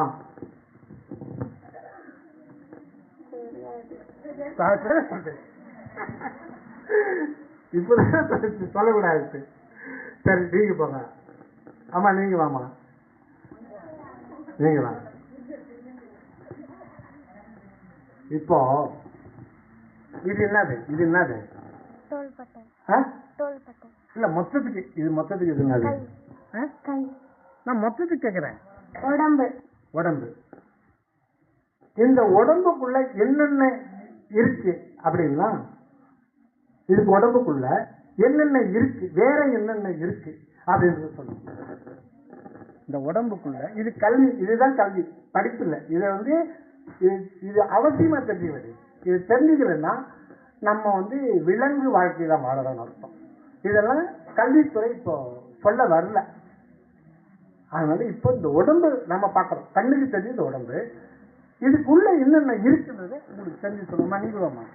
இப்பதான் சொல்லக்கூடாது. சரி, நீங்க போங்க. ஆமா நீங்க வாமா, நீங்க வாங்க. இப்போ இது என்னது? இல்ல மொத்தத்துக்கு இது என்னது? நான் மொத்தத்துக்கு கேக்குறேன். உடம்பு. இந்த உடம்புக்குள்ள என்னென்ன இருக்கு அப்படின்னா, இதுக்கு உடம்புக்குள்ள என்னென்ன இருக்கு, வேற என்னென்ன இருக்கு அப்படின்னு சொல்லுங்க. இந்த உடம்புக்குள்ள இது கல்வி, இதுதான் கல்வி, படிப்பு இல்லை. இதை வந்து இது அவசியமா தெரிஞ்சுக்க வேண்டியது. இது தெரிஞ்சுக்கலன்னா நம்ம வந்து விலங்கு வாழ்க்கையில வாழறோம்னு அர்த்தம். இதெல்லாம் கல்வித்துறை இப்போ சொல்ல வரல. அதனால இப்போ இந்த உடம்பு நம்ம பார்க்கறோம், கண்ணுக்கு தெரிஞ்சு இந்த உடம்பு, இதுக்குள்ள என்னென்ன இருக்குன்றது உங்களுக்கு தெரிஞ்சு சொல்லுமா? நீங்களும்மா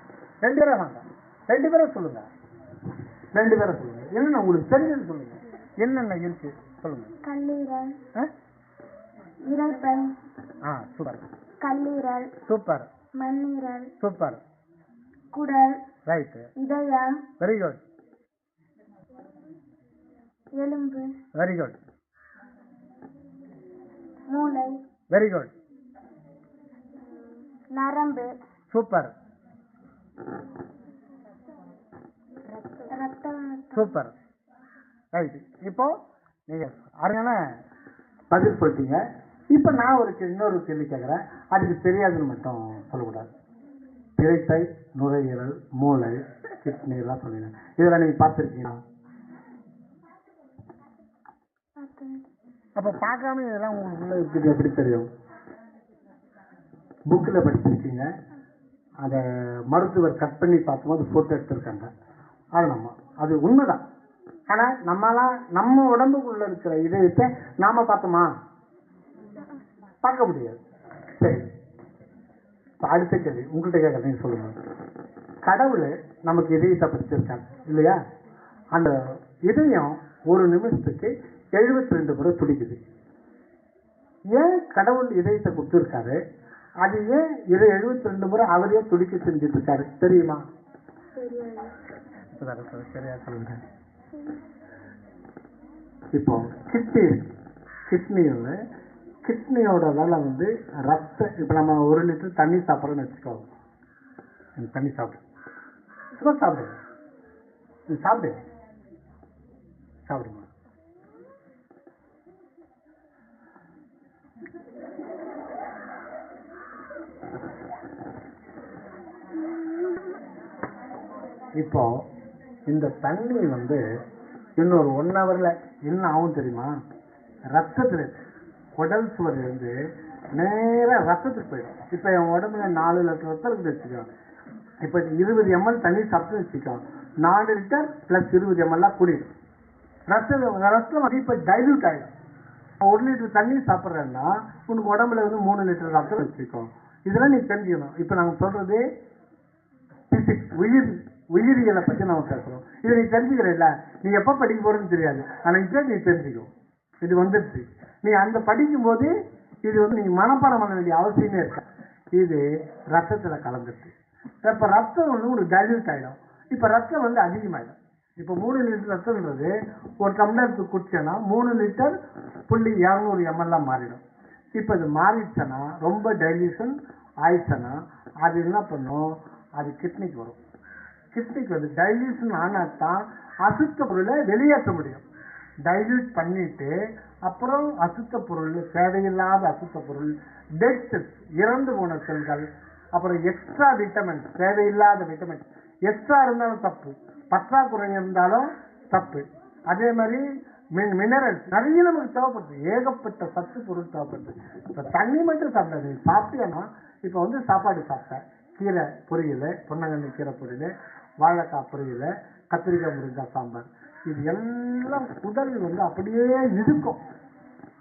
2 பேரும் வாங்க, 2 பேரும் சொல்லுங்க, 2 பேரும் சொல்லுங்க. என்னென்ன உங்களுக்கு தெரிஞ்சது சொல்லுங்க. என்னென்ன இருக்கு சொல்லுங்க. கல்லீரல், இரைப்பை, சூப்பர். கல்லீரல் சூப்பர். மண்ணீரல் சூப்பர். குடல், ரைட், இதயம், வெரி குட், எலும்பு, வெரி குட், மூளை, வெரி குட், நரம்பு, சூப்பர், ரத்தம், சூப்பர், ரைட். இப்போ நீங்க அருமையான பதில் சொல்லிட்டீங்க. இப்ப நான் இன்னொரு கேள்வி கேட்கிறேன், அதுக்கு தெரியாதுன்னு மட்டும் சொல்லக்கூடாது. இரைப்பை, நுரையீரல், மூளை, கிட்னி எல்லாம் சொல்லுங்க. இதெல்லாம் நீங்க பார்த்துருக்கீங்களா? அப்ப பார்க்காம இதெல்லாம் உங்களுக்குள்ள இருக்குது எப்படி தெரியும்? புக்கில் படிச்சிருக்கீங்க, அதை மருத்துவர் கட் பண்ணி பார்க்கும்போது போட்டோ எடுத்திருக்காங்க. அது உண்மைதான். ஆனா நம்ம உடம்புக்குள்ள இருக்கிற இதயத்தை நாம பார்த்தோமா? பார்க்க முடியாது. சரி, அடுத்த கேள்வி உங்கள்கிட்ட கேட்க, நீங்க சொல்லுங்க. கடவுள் நமக்கு இதயத்தை படிச்சிருக்காங்க இல்லையா? அந்த இதயம் ஒரு நிமிஷத்துக்கு 72 முறை துடிக்குது. ஏன் கடவுள் இதயத்தை கொடுத்துருக்காரு? அது ஏன் இதை 72 முறை அவரே துடிக்க செஞ்சுட்டு இருக்காரு தெரியுமா? சரியா சொல்லுங்க. இப்போ கிட்னியோட வேலை வந்து ரத்தம். இப்போ நம்ம 1 லிட்டர் தண்ணி சாப்பிட்றோன்னு வச்சுக்கோங்க. தண்ணி சாப்பிடு, சாப்பிடுங்க, சாப்பிடுங்க. இப்போ இந்த தண்ணி வந்து இன்னொரு 1 ஹவர்ல என்ன ஆகும் தெரியுமா? ரத்தத்துல குடல் சுவர் இருந்து நேரா ரத்தத்துக்கு போயிடும். இப்ப என் உடம்புல 4 லிட்டர் ரத்தம் இருக்கு வச்சுக்கோ. இப்ப 20 ml தண்ணி சாப்பிட்டு வச்சுக்கோ, 4 லிட்டர் பிளஸ் 20 ml கூடிடும். ரத்தம் வந்து இப்ப டைல்யூட் ஆயிடும். 1 லிட்டர் தண்ணி சாப்பிட்றேன்னா உனக்கு உடம்புல வந்து 3 லிட்டர் ரத்தம் வச்சுக்கோ. இதெல்லாம் நீ தெரிஞ்சுக்கணும். இப்ப நாங்க சொல்றது பிசிக்ஸ், உயிரியலை பத்தி நம்ம பேசுறோம். இதை நீ தெரிஞ்சுக்கிறல்ல, நீ எப்ப படிக்க போறன்னு தெரியாது, ஆனா இப்ப நீ தெரிஞ்சுக்கும். இது வந்துருச்சு. நீ அந்த படிக்கும் போது இது வந்து நீ மனப்பாடம் பண்ண வேண்டிய அவசியமே இருக்க. இது ரத்தத்துல கலந்துருச்சு. இப்ப ரத்தம் வந்து ஒரு டைல்யூட் ஆயிடும். இப்ப ரத்தம் வந்து அதிகமாயிடும். இப்ப 3 லிட்டர் ரத்தம்ன்றது ஒரு டம்ளருக்கு குடிச்சேன்னா 3 லிட்டர் புள்ளி 200 ml மாறிடும். இப்ப இது மாறிடுச்சுன்னா, ரொம்ப டைல்யூஷன் ஆயிடுச்சுன்னா அது என்ன பண்ணும்? அது கிட்னிக்கு வரும். கிட்னிக்கு வந்து டைல்யூஷன் ஆனாத்தான் அசுத்த பொருளை வெளியேற்ற முடியும். டைல்யூட் பண்ணிட்டு அப்புறம் அசுத்த பொருள், தேவையில்லாத அசுத்த பொருள், டெட் செல்ஸ், இறந்து போன செல்கள், அப்புறம் எக்ஸ்ட்ரா விட்டமின்ஸ், தேவையில்லாத விட்டமின்ஸ் எக்ஸ்ட்ரா இருந்தாலும் தப்பு, பற்றாக்குறை இருந்தாலும் தப்பு. அதே மாதிரி மினரல்ஸ் நிறைய நமக்கு தேவைப்படுது, ஏகப்பட்ட சத்து பொருள் தேவைப்படுது. இப்ப தண்ணி மட்டும் சாப்பிடாது, சாப்பிட்டேன்னா இப்ப வந்து சாப்பாடு சாப்பிட்டேன், கீரை பொரியல், பொன்னங்கண்ணி கீரை பொரியல், வாழைக்காய் பொரியல், கத்திரிக்காய் முருங்காய் சாம்பார், இது எல்லாம் உடல் வந்து அப்படியே இழுக்கும்.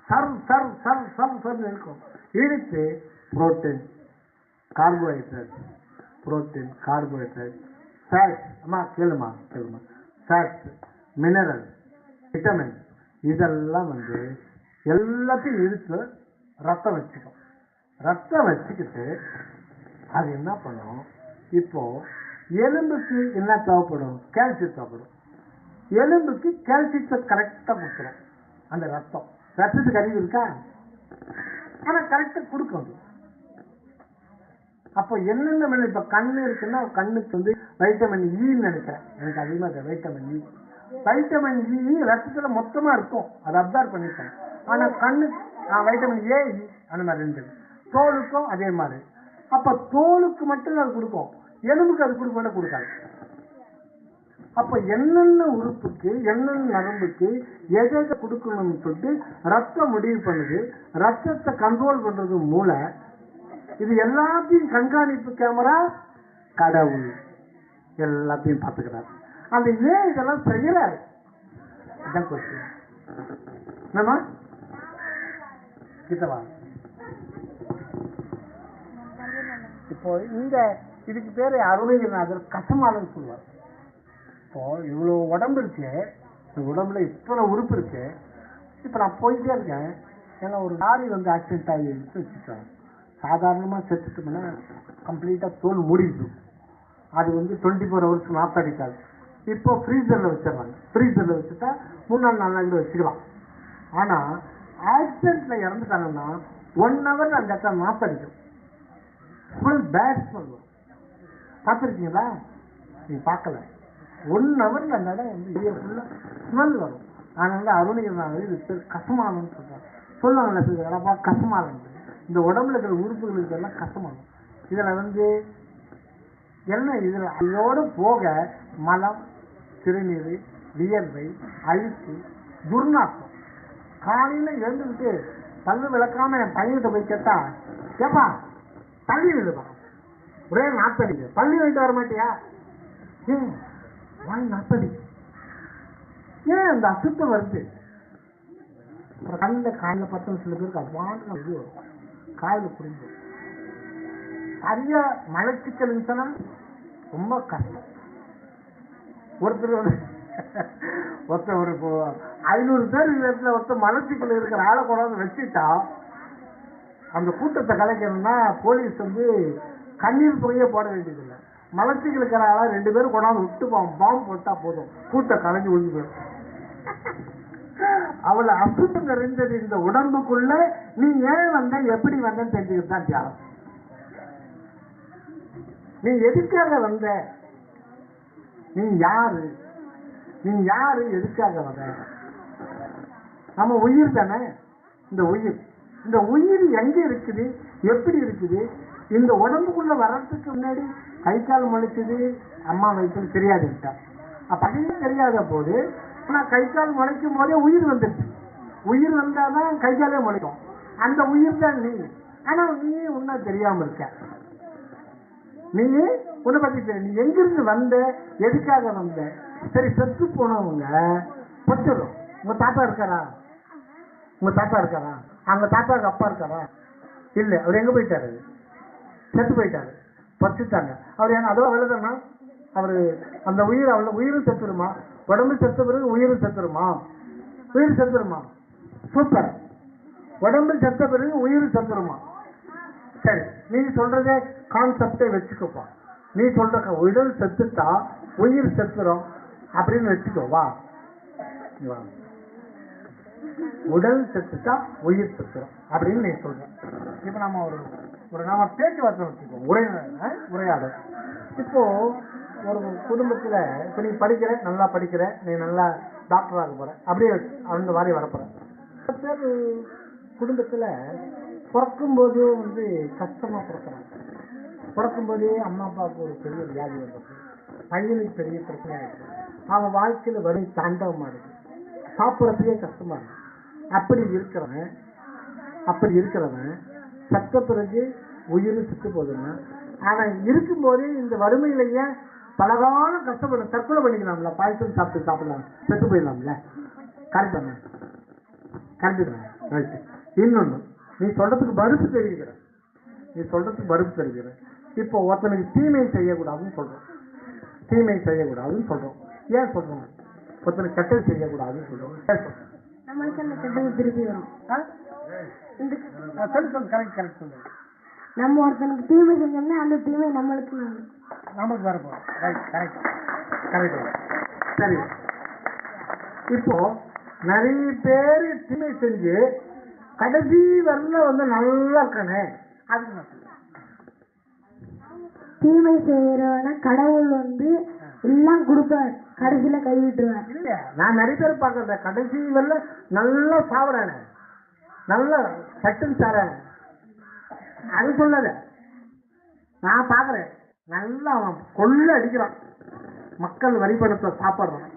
Sir sir sir sir sir இருக்கும். இழுத்து protein, carbohydrate, protein, carbohydrate, fats, அம்மா கேளுமா, ஃபேட்ஸ், மினரல், விட்டமின், இதெல்லாம் வந்து எல்லாத்தையும் இழுத்து ரத்தம் வச்சுக்கும். ரத்தம் வச்சுக்கிட்டு அது என்ன பண்ணும்? இப்போ எலும்புக்கு என்ன தேவைப்படும்? கால்சியம் தேவைப்படும். எலும்புக்கு கால்சியத்தை கரெக்டா கொடுத்துரும் அந்த ரத்தம். ரத்தத்துக்கு அறிவு இருக்கா? ஆனா கரெக்டா கொடுக்கும். அப்போ என்னென்ன வேணும்? இப்ப கண்ணு இருக்குன்னா கண்ணுக்கு வந்து வைட்டமின் ஈன்னு நினைக்கிறேன், எனக்கு அதிகமா வைட்டமின் இ. வைட்டமின் இ ரத்தத்துல மொத்தமா இருக்கும், அதை அப்சர்வ் பண்ணிருக்கேன். ஆனா கண்ணு வைட்டமின் ஏ, அந்த மாதிரி 2. தோலுக்கும் அதே மாதிரி. அப்ப தோலுக்கு மட்டும் அது கொடுக்கும், எலும்புக்கு அது கொடுக்க கொடுக்காது. அப்ப என்னென்ன உறுப்புக்கு என்னென்ன நரம்புக்கு எதை கொடுக்கணும்னு சொல்லிட்டு ரத்தம் முடிவு பண்ணுது. ரத்தத்தை கண்ட்ரோல் பண்றது மூளை. இது எல்லாத்தையும் கண்காணிப்பு கேமரா கடவுள் எல்லாத்தையும் பார்த்துக்கிறார். அந்த ஏன் இதெல்லாம் செய்யறாரு? என்னமா கிட்டவா இப்போ இந்த இதுக்கு பேரு அருணகிரிநாதர் கசமாலன்னு சொல்லுவார். இப்போ இவ்வளவு உடம்பு இருக்கு, இந்த உடம்புல இத்தனை உறுப்பு இருக்கு. இப்ப நான் போயிட்டே இருக்கேன், ஏன்னா ஒரு லாரி வந்து ஆக்சிடென்ட் ஆகி எடுத்து வச்சுட்டேன். சாதாரணமா செத்துட்டோம்னா கம்ப்ளீட்டா தோல் மூடிடுது. அது வந்து 24 hours நாத்தடிக்காது. இப்போ ஃப்ரீசர்ல வச்சிடறாங்க. ஃப்ரீசர்ல வச்சுட்டா 3 4 நாள் வச்சுக்கலாம். ஆனா ஆக்சிடென்ட்ல இறந்துட்டாங்கன்னா 1 hour அந்த இடத்துல நாத்தடிக்கும். ஃபுல் பேட் ஸ்மெல் வரும். பார்த்துருக்கீங்களா? நீங்க பார்க்கல. 1 hour அந்த இடம் வந்து ஃபுல்லா ஸ்மெல் வரும். அதனால அருணகிரிநாதர் இது பேர் கசமானன்னு சொல்றாங்க. சொல்லுவாங்கல்ல கசமானன். இந்த உடம்புல இருக்கிற உறுப்புகளுக்கு எல்லாம் கசமானம். இதுல வந்து என்ன, இதுல இதோடு போக மலம், சிறுநீர், வியர்வை, அழுக்கு, துர்நாற்றம். காலையில எழுந்துக்கிட்டு பல்லு விளக்காம என் பையன்கிட்ட போய் கேட்டா, ஏப்பா தள்ளி விழுவா, ஒரே நாத்தடிக்கு பள்ளி வைட்டு வர மாட்டியா? ஏன் நாத்தடி? ஏன் அந்த அசுத்தம் வருது? கண்ணில் காலில் பார்த்தோம். சில பேருக்கு அவ்வாறு இது வரும், காலில் புரிஞ்சு. சரியா மலச்சிக்கல் இருந்துச்சுன்னா ரொம்ப கஷ்டம். ஒருத்தர் ஒரு 500 பேர் இடத்துல ஒருத்தர் மலச்சிக்கல் இருக்கிற ஆளை கொண்டாந்து வச்சுட்டா, அந்த கூட்டத்தை கலைக்கணும்னா போலீஸ் வந்து கண்ணீர் புகையே போட வேண்டியதில்லை. மலச்சிக்கல் இருக்கிற ஆளா 2 பேரும் கொண்டாந்து விட்டு பாம்பு போட்டா போதும், கூட்டம் கலைஞ்சு விழுந்து போயிடும். அவளை அசுத்தம் நிறைந்தது இந்த உடம்புக்குள்ள. நீ ஏன் வந்த, எப்படி வந்தன்னு தெரிஞ்சுக்கிட்டு தான் தியானம். நீ எதுக்காக வந்த, நீ யாரு, நீ யாரு, எதுக்காக வந்த? நம்ம உயிர் தானே. இந்த உயிர் எங்க இருக்குது, எப்படி இருக்குது? இந்த உடம்புக்குள்ள வர்றதுக்கு முன்னாடி கை கால் முளைச்சது அம்மா வயிற்றுல தெரியாதுட்டா. அப்படியே தெரியாத போது நான் கை கால் முளைக்கும் போதே உயிர் வந்துடுச்சு. உயிர் வந்தாதான் கை காலே முளைக்கும். அந்த உயிர் தான் நீ. ஆனா நீ உன்ன தெரியாம இருக்க. நீ உன்னை பத்தி நீ எங்கிருந்து வந்த, எதுக்காக வந்த? சரி, செத்து போனவங்க பத்துடும். உங்க தாத்தா இருக்காரா? அவங்க தாத்தாவுக்கு அப்பா இருக்காரா? இல்ல. அவர் எங்க போயிட்டாரு? செத்து போயிட்டாரு. பறிச்சுட்டாங்க. அவர் ஏன்னா அதோ விழுதுன்னா அவரு அந்த உயிர் உயிரும் செத்துருமா? உடம்பு செத்த பிறகு உயிரும் செத்துருமா? உயிர் செத்துருமா? சூப்பர். உடம்பு செத்த பிறகு உயிர் செத்துருமா? சரி, நீ சொல்றதே கான்செப்டே வச்சுக்கப்பா. நீ சொல்ற உடல் செத்துட்டா உயிர் செத்துரும் அப்படின்னு வச்சுக்கோ. வா, உடல் செத்துட்டா உயிர் செத்துரும் அப்படின்னு நீ சொல்ற. இப்ப நம்ம ஒரு நாம பேச்சுவார்த்தை வச்சுக்கோம், உரையாடல். இப்போ ஒரு குடும்பத்துல இப்ப நீ படிக்கிற, நல்லா படிக்கிற, நீ நல்லா டாக்டர் ஆக போற, அப்படியே அந்த மாதிரி வரப்போற. பேர் குடும்பத்துல பிறக்கும் போதே வந்து கஷ்டமா பிறக்கிறாங்க. பிறக்கும் போதே அம்மா அப்பாவுக்கு ஒரு பெரிய வியாதி வந்தது, பையனுக்கு பெரிய பிரச்சனை ஆயிடுச்சு. அவன் வாழ்க்கையில வரி தாண்டவமா இருக்கு, சாப்பிடறதுக்கே கஷ்டமா இருக்கு. அப்படி இருக்கிறவன் சத்த பிறகு உயிர் செத்து போதுன்னா, அவன் இருக்கும்போதே இந்த வறுமையிலேயே பலகாலம் கஷ்டப்பட தற்கொலை பண்ணிக்கலாம்ல, பாய்ச்சல் சாப்பிடலாம், செத்து போயிடலாம்ல. கரெக்ட். இன்னொன்னு, நீ சொல்றதுக்கு மறுப்பு தெரிவிக்கிற. இப்போ ஒருத்தனுக்கு தீமை செய்யக்கூடாதுன்னு சொல்றோம். ஏன் சொல்றோம்? ஒருத்தனுக்கு கெட்டது செய்யக்கூடாதுன்னு சொல்றோம். ஏன் சொல்றோம்? நம்மளுக்கு அந்த கெட்டது திருப்பி வரும். கரெக்ட் சொல்லு. நம்ம ஒருத்தனுக்கு தீமை செஞ்சோம்னா அந்த தீமை நம்மளுக்கு வரப்போம். கரெக்ட். சரி, இப்போ நிறைய பேர் தீமை செஞ்சு கடைசி வரல வந்து நல்லா இருக்கானே, அதுக்கு நான் சொல்றேன். தீமை செய்யறவன கடவுள் வந்து எல்லாம் கொடுப்பார், கடைசியில கைவிட்டுருவேன். இல்ல, நான் நிறைய பேர் பாக்குறேன், கடைசி வரல நல்லா சாப்பிடானே, நல்லா சட்டன் சாரானே, அது சொல்லாத. நான் பாக்குறேன், நல்லா அவன் கொள்ள அடிக்கிறான், மக்கள் வரி பணத்தை சாப்பிட்றான்,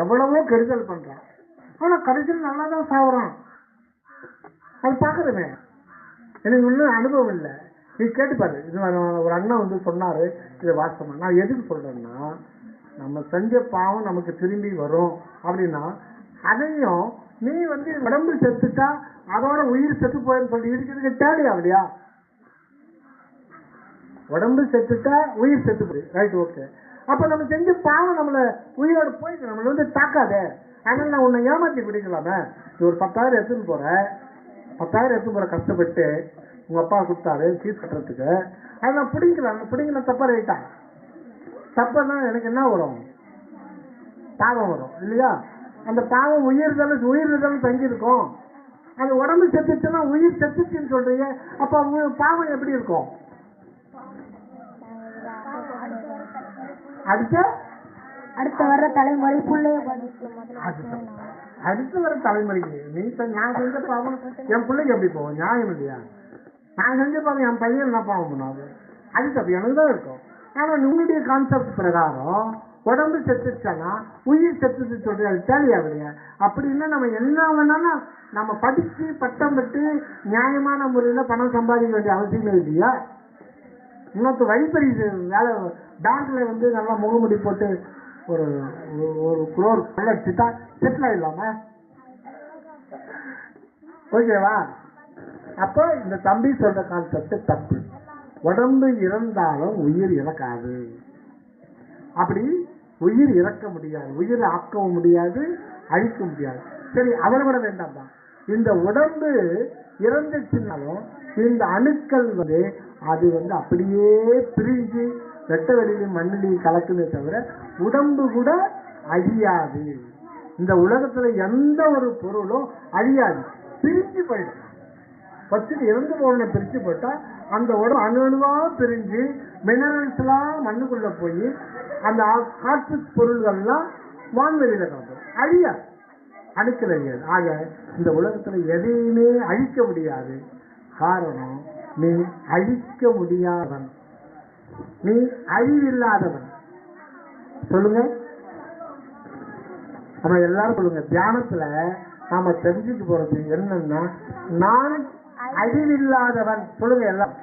எவ்வளவோ கெடுதல் பண்றான், ஆனா கடைசியில் நல்லா தான் சாப்பிட்றான். அது பாக்குறமே, எனக்கு இன்னும் அனுபவம் இல்லை. நீ கேட்டுப்பாரு. இது ஒரு அண்ணன் வந்து சொன்னாரு, இதை வாசமா. நான் எதுக்கு சொல்றேன்னா, நம்ம செஞ்ச பாவம் நமக்கு திரும்பி வரும் அப்படின்னா, அதையும் நீ வந்து உடம்பு செத்துட்டா அதோட உயிர் செத்து போயின்னு சொல்லி இருக்கிறதுக்கு தேவையா இல்லையா? உடம்பு செத்துட்டா உயிர் செத்து போய் ரைட், ஓகே. அப்ப நம்ம செஞ்ச பாவம் நம்மள உயிரோடு போயிட்டு நம்மள வந்து தாக்காதே. அதனால நான் உன்னை ஏமாத்தி குடிக்கலாமே. நீ ஒரு 10,000 எடுத்துன்னு போற, 10,000 எடுத்துன்னு போற கஷ்டப்பட்டு உங்க அப்பா கொடுத்தாரு ஃபீஸ் கட்டுறதுக்கு, அதை நான் பிடிக்கலாம் தப்பா ரைட்டா? தப்பா எனக்கு என்ன வரும்? பாவம் வரும் இல்லையா? அந்த பாவம் உயிர் தானே தங்கியிருக்கும். அது உடம்பு செத்துச்சுன்னா உயிர் செத்துச்சுன்னு சொல்றீங்க, அப்ப பாவம் எப்படி இருக்கும்? அடுத்த வர தலைமுறை அடுத்து வர தலைமுறைக்கு நீ நான் செஞ்ச பாவம் என் பிள்ளைக்கு எப்படி போவோம்? நியாயம் இல்லையா? நான் செஞ்ச பாவம் என் பையன் என்ன பாவம் பண்ணாது? அது தப்பு எனக்கு தான் இருக்கும். ஆனா உன்னுடைய கான்செப்ட் பிரகாரம் உடம்பு செத்துச்சானா உயிர் செத்துச்சு சொல்றது அது தேவையாகலையா? அப்படின்னா நம்ம என்ன வேணாலும் நம்ம படிச்சு பட்டம் பெற்று நியாயமான முறையில பணம் சம்பாதிக்க வேண்டிய அவசியம் இல்லையா? இன்னொரு வழிப்பறி வேலை பேங்க்ல வந்து நல்லா முகமுடி போட்டு ஒரு ஒரு குரோர் அடிச்சுட்டா செட்டில் ஆயிடலாமா? ஓகேவா? அப்போ இந்த தம்பி சொல்ற கான்செப்ட் தப்பு. உடம்பு இறந்தாலும் உயிர் இறக்காது. அப்படி உயிர் இறக்க முடியாது, உயிரை ஆக்கவும் முடியாது, அழிக்க முடியாது. சரி, அவரை விட வேண்டாம். இந்த உடம்பு இறந்துச்சுனாலும் இந்த அணுக்கள் வந்து அது வந்து அப்படியே பிரிஞ்சு வெட்ட வெளியிலும் மண்ணிலையும் கலக்குமே தவிர உடம்பு கூட அழியாது. இந்த உலகத்துல எந்த ஒரு பொருளும் அழியாது, பிரிஞ்சு போயிடும். ஃபர்ஸ்ட் இறந்து போன பிரிச்சு போட்டா அந்த உடம்பு அணுவா பிரிஞ்சு மினரல்ஸ் எல்லாம் மண்ணுக்குள்ள போய் அந்த காற்று பொருள்கள்லாம் வான்வெளியில காட்டும், அழியாது, அணுக்கள் அழியாது. ஆக இந்த உலகத்துல எதையுமே அழிக்க முடியாது. காரணம், நீ அழிக்க முடியாதவன், நீ அழிவில்லாதவன். சொல்லுங்க, நம்ம எல்லாரும் சொல்லுங்க. தியானத்துல நாம தெரிஞ்சுக்க போறது என்னன்னா, நான் அழிவில்லாதவன். சொல்லுங்க எல்லாம்,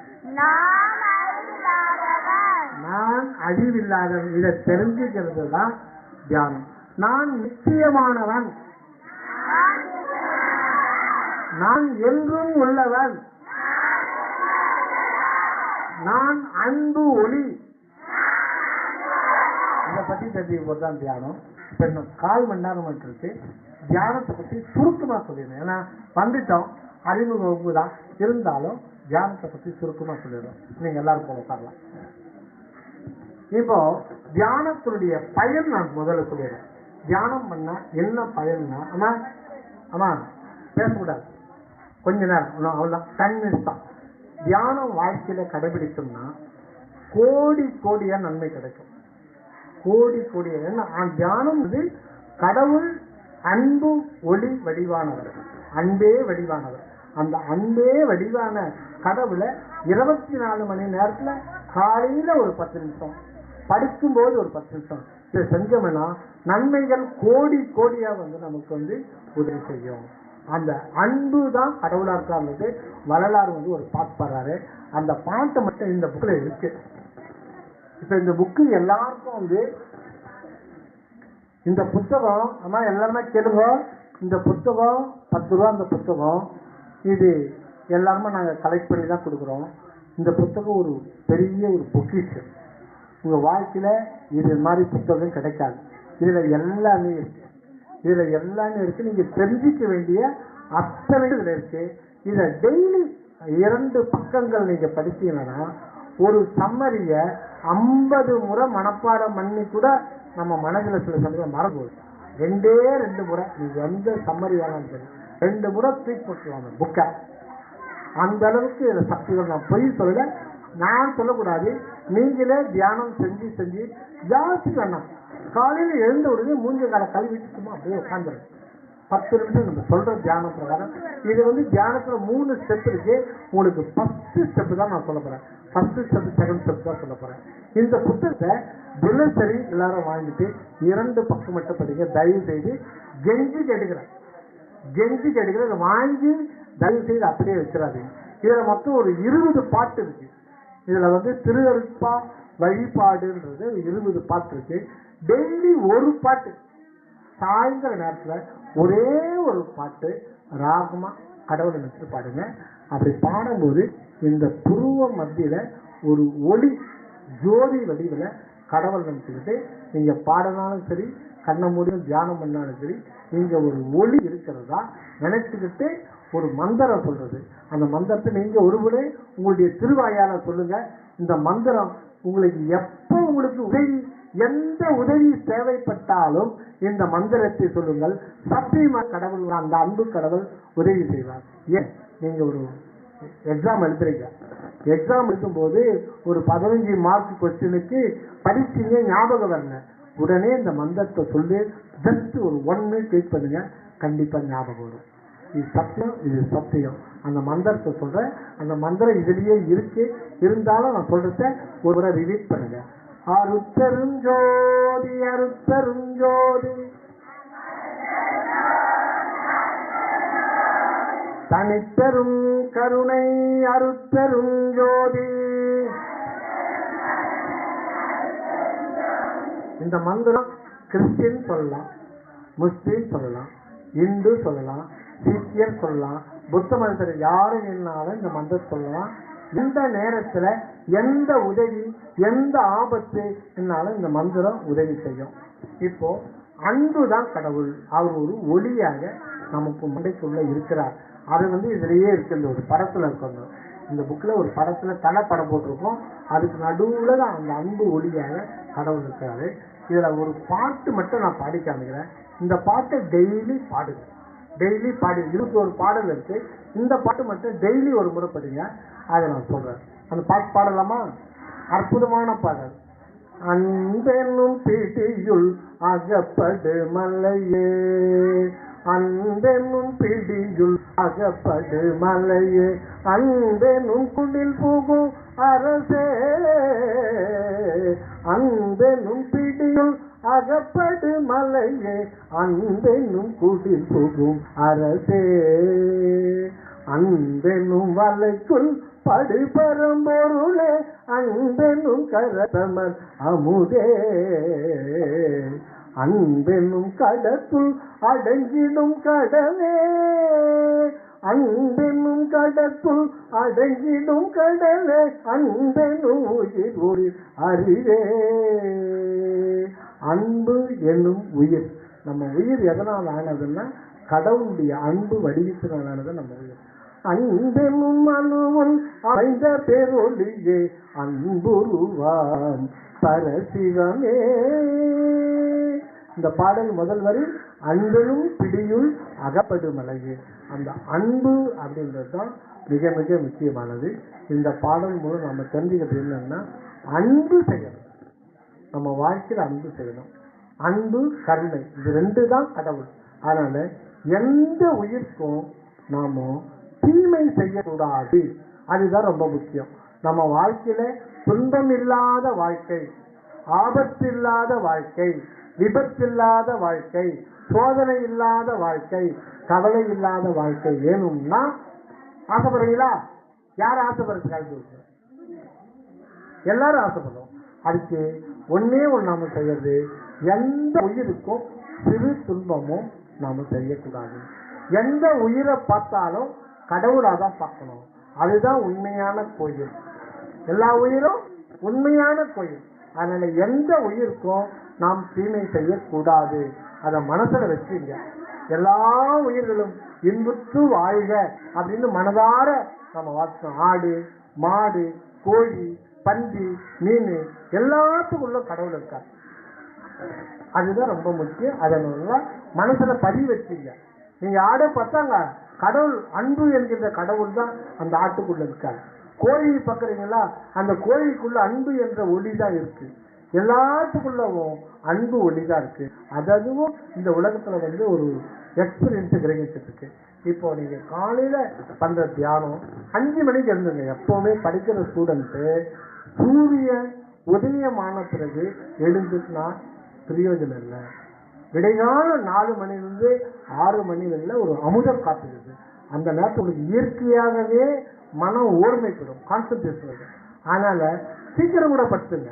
நான் அழிவில்லாதவன். இதை தெரிஞ்சுக்கிறது தான் தியானம். நான் நிச்சயமானவன், நான் என்றும் உள்ளவன், நான் அன்பு ஒளி. இதை பத்தி தெரிஞ்சுக்க போதுதான் தியானம். இப்ப இன்னும் 1/4 மணி நேரம் இருக்கு. தியானத்தை பத்தி சுருக்கமா சொல்லிடுறேன். ஏன்னா வந்துட்டோம், அறிமுக வகுப்பு தான் இருந்தாலும் தியானத்தை பத்தி சுருக்கமா சொல்லிடுறோம். நீங்க எல்லாரும் போல உட்காரலாம். இப்போ தியானத்தினுடைய பயன் நான் முதல்ல சொல்லிடுறேன். தியானம் பண்ணா என்ன பயன்னா, ஆமா பேசக்கூடாது கொஞ்ச நேரம், அவ்வளவுதான், 10 minutes தான். தியானம் வாழ்க்கையில கடைபிடிச்சோம்னா கோடியா நன்மை கிடைக்கும். கோடியா. ஏன்னா தியானம் வந்து கடவுள் அன்பு ஒளி வடிவானவர், அன்பே வடிவானவர். அந்த அன்பே வடிவான கடவுளை 24 மணி நேரத்துல காலையில ஒரு 10 நிமிஷம், படிக்கும்போது ஒரு 10 நிமிஷம் இதை செஞ்சோம்னா நன்மைகள் கோடியா வந்து நமக்கு வந்து உதவி செய்யும். அந்த அன்பு தான் கடவுளா இருக்காரு. வரலாறு வந்து ஒரு பாட்டு பாடுறாரு. அந்த பாட்டை மட்டும் இந்த புக்ல இருக்கு. இப்ப இந்த புக்கு எல்லாருக்கும் வந்து இந்த புத்தகம், ஆமா எல்லாருமே கேளுங்க, இந்த புத்தகம் 10 ரூபா. இந்த புத்தகம் இது எல்லாருமே நாங்க கலெக்ட் பண்ணி தான் கொடுக்குறோம். இந்த புத்தகம் ஒரு பெரிய ஒரு பொக்கிஷம். உங்க வாழ்க்கையில இது மாதிரி புத்தகம் கிடைக்காது. இதுல எல்லாமே இருக்கு. நீங்க தெரிஞ்சிக்க வேண்டிய அத்தனை இதுல இருக்கு. இத டெய்லி 2 பக்கங்கள் நீங்க படிச்சீங்கன்னா ஒரு சம்மரிய 50 முறை மனப்பாடம் பண்ணி கூட நம்ம மனதில் சில சமயம் மறந்து 2 முறை நீங்க எந்த சம்மரி வேணாலும் சரி 2 முறை ட்ரீட் போட்டுருவாங்க புக்கை. அந்த அளவுக்கு இதுல சக்திகள். நான் பொய் சொல்ல, நான் சொல்லக்கூடாது. நீங்களே தியானம் செஞ்சு ஜாஸ்தி வேணாம். காலையில எழுந்த உடனே மூஞ்ச கால கழுவிட்டு சும்மா அப்படியே உட்காந்துரு 10 நிமிஷம் நம்ம சொல்ற தியானம் பிரகாரம். இது வந்து தியானத்துல 3 ஸ்டெப் இருக்கு. உங்களுக்கு 1st ஸ்டெப் தான் நான் சொல்ல போறேன். ஃபர்ஸ்ட் ஸ்டெப் செகண்ட் ஸ்டெப் தான் சொல்ல போறேன். இந்த புத்தகத்தை தினசரி எல்லாரும் வாங்கிட்டு 2 பக்கம் மட்டும் படிங்க. தயவு செய்து கெஞ்சி கேட்டுக்கிறேன், இதை வாங்கி தயவு செய்து அப்படியே வச்சிடாதீங்க. இதுல மொத்தம் ஒரு 20 பாட்டு இருக்கு. இதுல வந்து திருவருட்பா வழிபாடுன்றது 20 பாட்டு இருக்கு. டெய்லி ஒரு பாட்டு, சாயந்தர நேரத்துல ஒரே ஒரு பாட்டு ராகமா கடவுளை நினைச்சு பாடுங்க. அப்படி பாடும்போது இந்த புருவ மத்தியில ஒரு ஒளி ஜோதி வடிவில் கடவுள் நினைச்சுக்கிட்டு நீங்க பாடினாலும் சரி, கண்ண மூடியும் தியானம் பண்ணாலும் சரி, நீங்க ஒரு ஒளி இருக்கிறதா நினைச்சுக்கிட்டு ஒரு மந்திரம் சொல்றது. அந்த மந்திரத்தை நீங்க ஒருமுறை உங்களுடைய திருவாயால சொல்லுங்க. இந்த மந்திரம் உங்களுக்கு எப்ப உங்களுக்கு உதவி, எந்த உதவி தேவைப்பட்டாலும் இந்த மந்திரத்தை சொல்லுங்கள். சத்தியமா கடவுள், அந்த அன்பு கடவுள் உதவி செய்வார். ஏன், நீங்க ஒரு எக்ஸாம் எழுதுறீங்க, எக்ஸாம் எழுதும் போது ஒரு 15 மார்க் கொஸ்டினுக்கு படிச்சீங்க, ஞாபகம் வரல, உடனே இந்த மந்திரத்தை சொல்லி ஜஸ்ட் ஒரு 1 மினிட் வெயிட் பண்ணுங்க, கண்டிப்பா ஞாபகம் வரும். இது சத்தியம், இது சத்தியம். அந்த மந்திரத்தை சொல்றேன். அந்த மந்திரம் இதுலயே இருக்கு, இருந்தாலும் நான் சொல்றத ஒரு முறை ரிவீட் பண்ணுங்க. அருட்பெருஞ்சோதி அருட்பெருஞ்சோதி தனிப்பெரும் கருணை அருட்பெருஞ்சோதி. இந்த மந்திரம் கிறிஸ்டியன் சொல்லலாம், முஸ்லீம் சொல்லலாம், இந்து சொல்லலாம், சீக்கியர் சொல்லலாம், புத்த மதத்தில் யாரு என்னாலும் இந்த மந்திரம் சொல்லலாம். எந்த நேரத்துல எந்த உதவி, எந்த ஆபத்து என்னாலும் இந்த மந்திரம் உதவி செய்யும். இப்போ அன்புதான் கடவுள். அவர் ஒரு ஒளியாக நமக்கு மண்டைக்குள்ள இருக்கிறார். அது வந்து இதுலயே இருக்கு. இந்த ஒரு படத்துல இருக்கணும், இந்த புக்ல ஒரு படத்துல தலை படம் போட்டிருக்கோம், அதுக்கு நடுவுல தான் அந்த அன்பு ஒளியாக கடவுள் இருக்கிறாரு. இதுல ஒரு பாட்டு மட்டும் நான் பாடி காமிக்கிறேன். இந்த பாட்டை டெய்லி பாடுங்க, டெய்லி பாடி. 21 பாடல் இருக்கு. இந்த பாட்டு மட்டும் டெய்லி ஒரு முறை படிங்க. அதை நான் சொல்றேன். அந்த பாட்டு பாடலாமா? அற்புதமான பாடல். அன்பெனும் பிடியுள் அகப்படு மலையே, அன்பெனும் பிடியுள் அகப்படு மலையே, அன்பெனும் குடில் புகும் அரசே, அன்பெனும் பிடியுள் அகப்படு மலையே, அன்பெனும் குடில் புகும் அரசே, அன்பெனும் வலைக்குள் படு பரம்பொருளே, அன்பெனும் கரதமர் அமுதே, அன்பெனும் கடத்துள் அடங்கிடும் கடலே, அன்பெனும் கடத்துள் அடங்கிடும் கடலே, அன்பெனும் உயிர் உயிர் அறிவே. அன்பு என்னும் உயிர். நம்ம உயிர் எதனால் ஆனதுன்னா கடவுளுடைய அன்பு வடிவத்தினால் ஆனது நம்ம உயிர். அன்பெனும் அணுவன் அமைந்த பேரொழியே, அன்புருவாம் பரசிவமே. இந்த பாடல் முதல் வரி அன்பெனும் பிடியுள் அகப்படு மலையே. அந்த அன்பு அப்படின்றது தான் மிக மிக முக்கியமானது. இந்த பாடல் மூலம் நம்ம தெரிஞ்சுக்கிறது என்னன்னா, அன்பு செய்யணும், நம்ம வாழ்க்கையில் அன்பு செய்யணும். அன்பு கருணை, இது 2 தான் கடவுள். அதனால எந்த உயிர்க்கும் நாம தீமை செய்யக்கூடாது. அதுதான் ரொம்ப முக்கியம். நம்ம வாழ்க்கையில துன்பம் இல்லாத வாழ்க்கை, ஆபத்து இல்லாத வாழ்க்கை, விபத்தில்லாத வாழ்க்கை, சோதனை இல்லாத வாழ்க்கை, கவலை இல்லாத வாழ்க்கை வேணும்னா ஆசைப்படுறீங்களா? யார் ஆசைப்படுறது? எல்லாரும் ஆசைப்படுறோம். அதுக்கு ஒன்னே ஒன்று நாம செய்யறது, எந்த உயிருக்கும் சிறு துன்பமும் நாம செய்யக்கூடாது. எந்த உயிரை பார்த்தாலும் கடவுளாதான் பார்க்கணும். அதுதான் உண்மையான கோயில். எல்லா உயிரும் உண்மையான கோயில். அதனால எந்த உயிருக்கும் நாம் தீமை செய்யக்கூடாது. அதை மனசுல வச்சுங்க. எல்லா உயிர்களும் இன்புற்று வாழ்க அப்படின்னு மனதார நம்ம வாழ்த்தோம். ஆடு, மாடு, கோழி, பன்றி, மீன் எல்லாத்துக்குள்ள கடவுள் இருக்கார். அதுதான் ரொம்ப முக்கியம். அதனால மனசுல பதிவு வச்சுங்க. நீங்க ஆடை பார்த்தாங்க, கடவுள் அன்பு என்கின்ற கடவுள் தான் அந்த ஆட்டுக்குள்ள இருக்காரு. கோழி பார்க்குறீங்களா, அந்த கோழிக்குள்ள அன்பு என்ற ஒளி தான் இருக்கு. எல்லாத்துக்குள்ளவும் அன்பு ஒளி தான் இருக்கு. அதுவும் இந்த உலகத்துல ஒரு எக்ஸ்பீரியன்ஸ் கிரகிச்சிட்டு இருக்கு. இப்போ நீங்க காலையில பண்ற தியானம் 5 மணிக்கு எழுந்துங்க. எப்பவுமே படிக்கிற ஸ்டூடெண்ட்டு சூரிய உதயமான பிறகு எழுந்துட்டுனா பிரயோஜனம் இல்லை. விடைகால 4 மணிலிருந்து 6 மணி வரையில ஒரு அமுதம் காத்துக்குது. அந்த நேரத்தில் உங்களுக்கு இயற்கையாகவே மனம் ஓர்மைப்படும், கான்சன்ட்ரேஷன் இருக்கும். அதனால சீக்கிரம் கூட படுத்துங்க.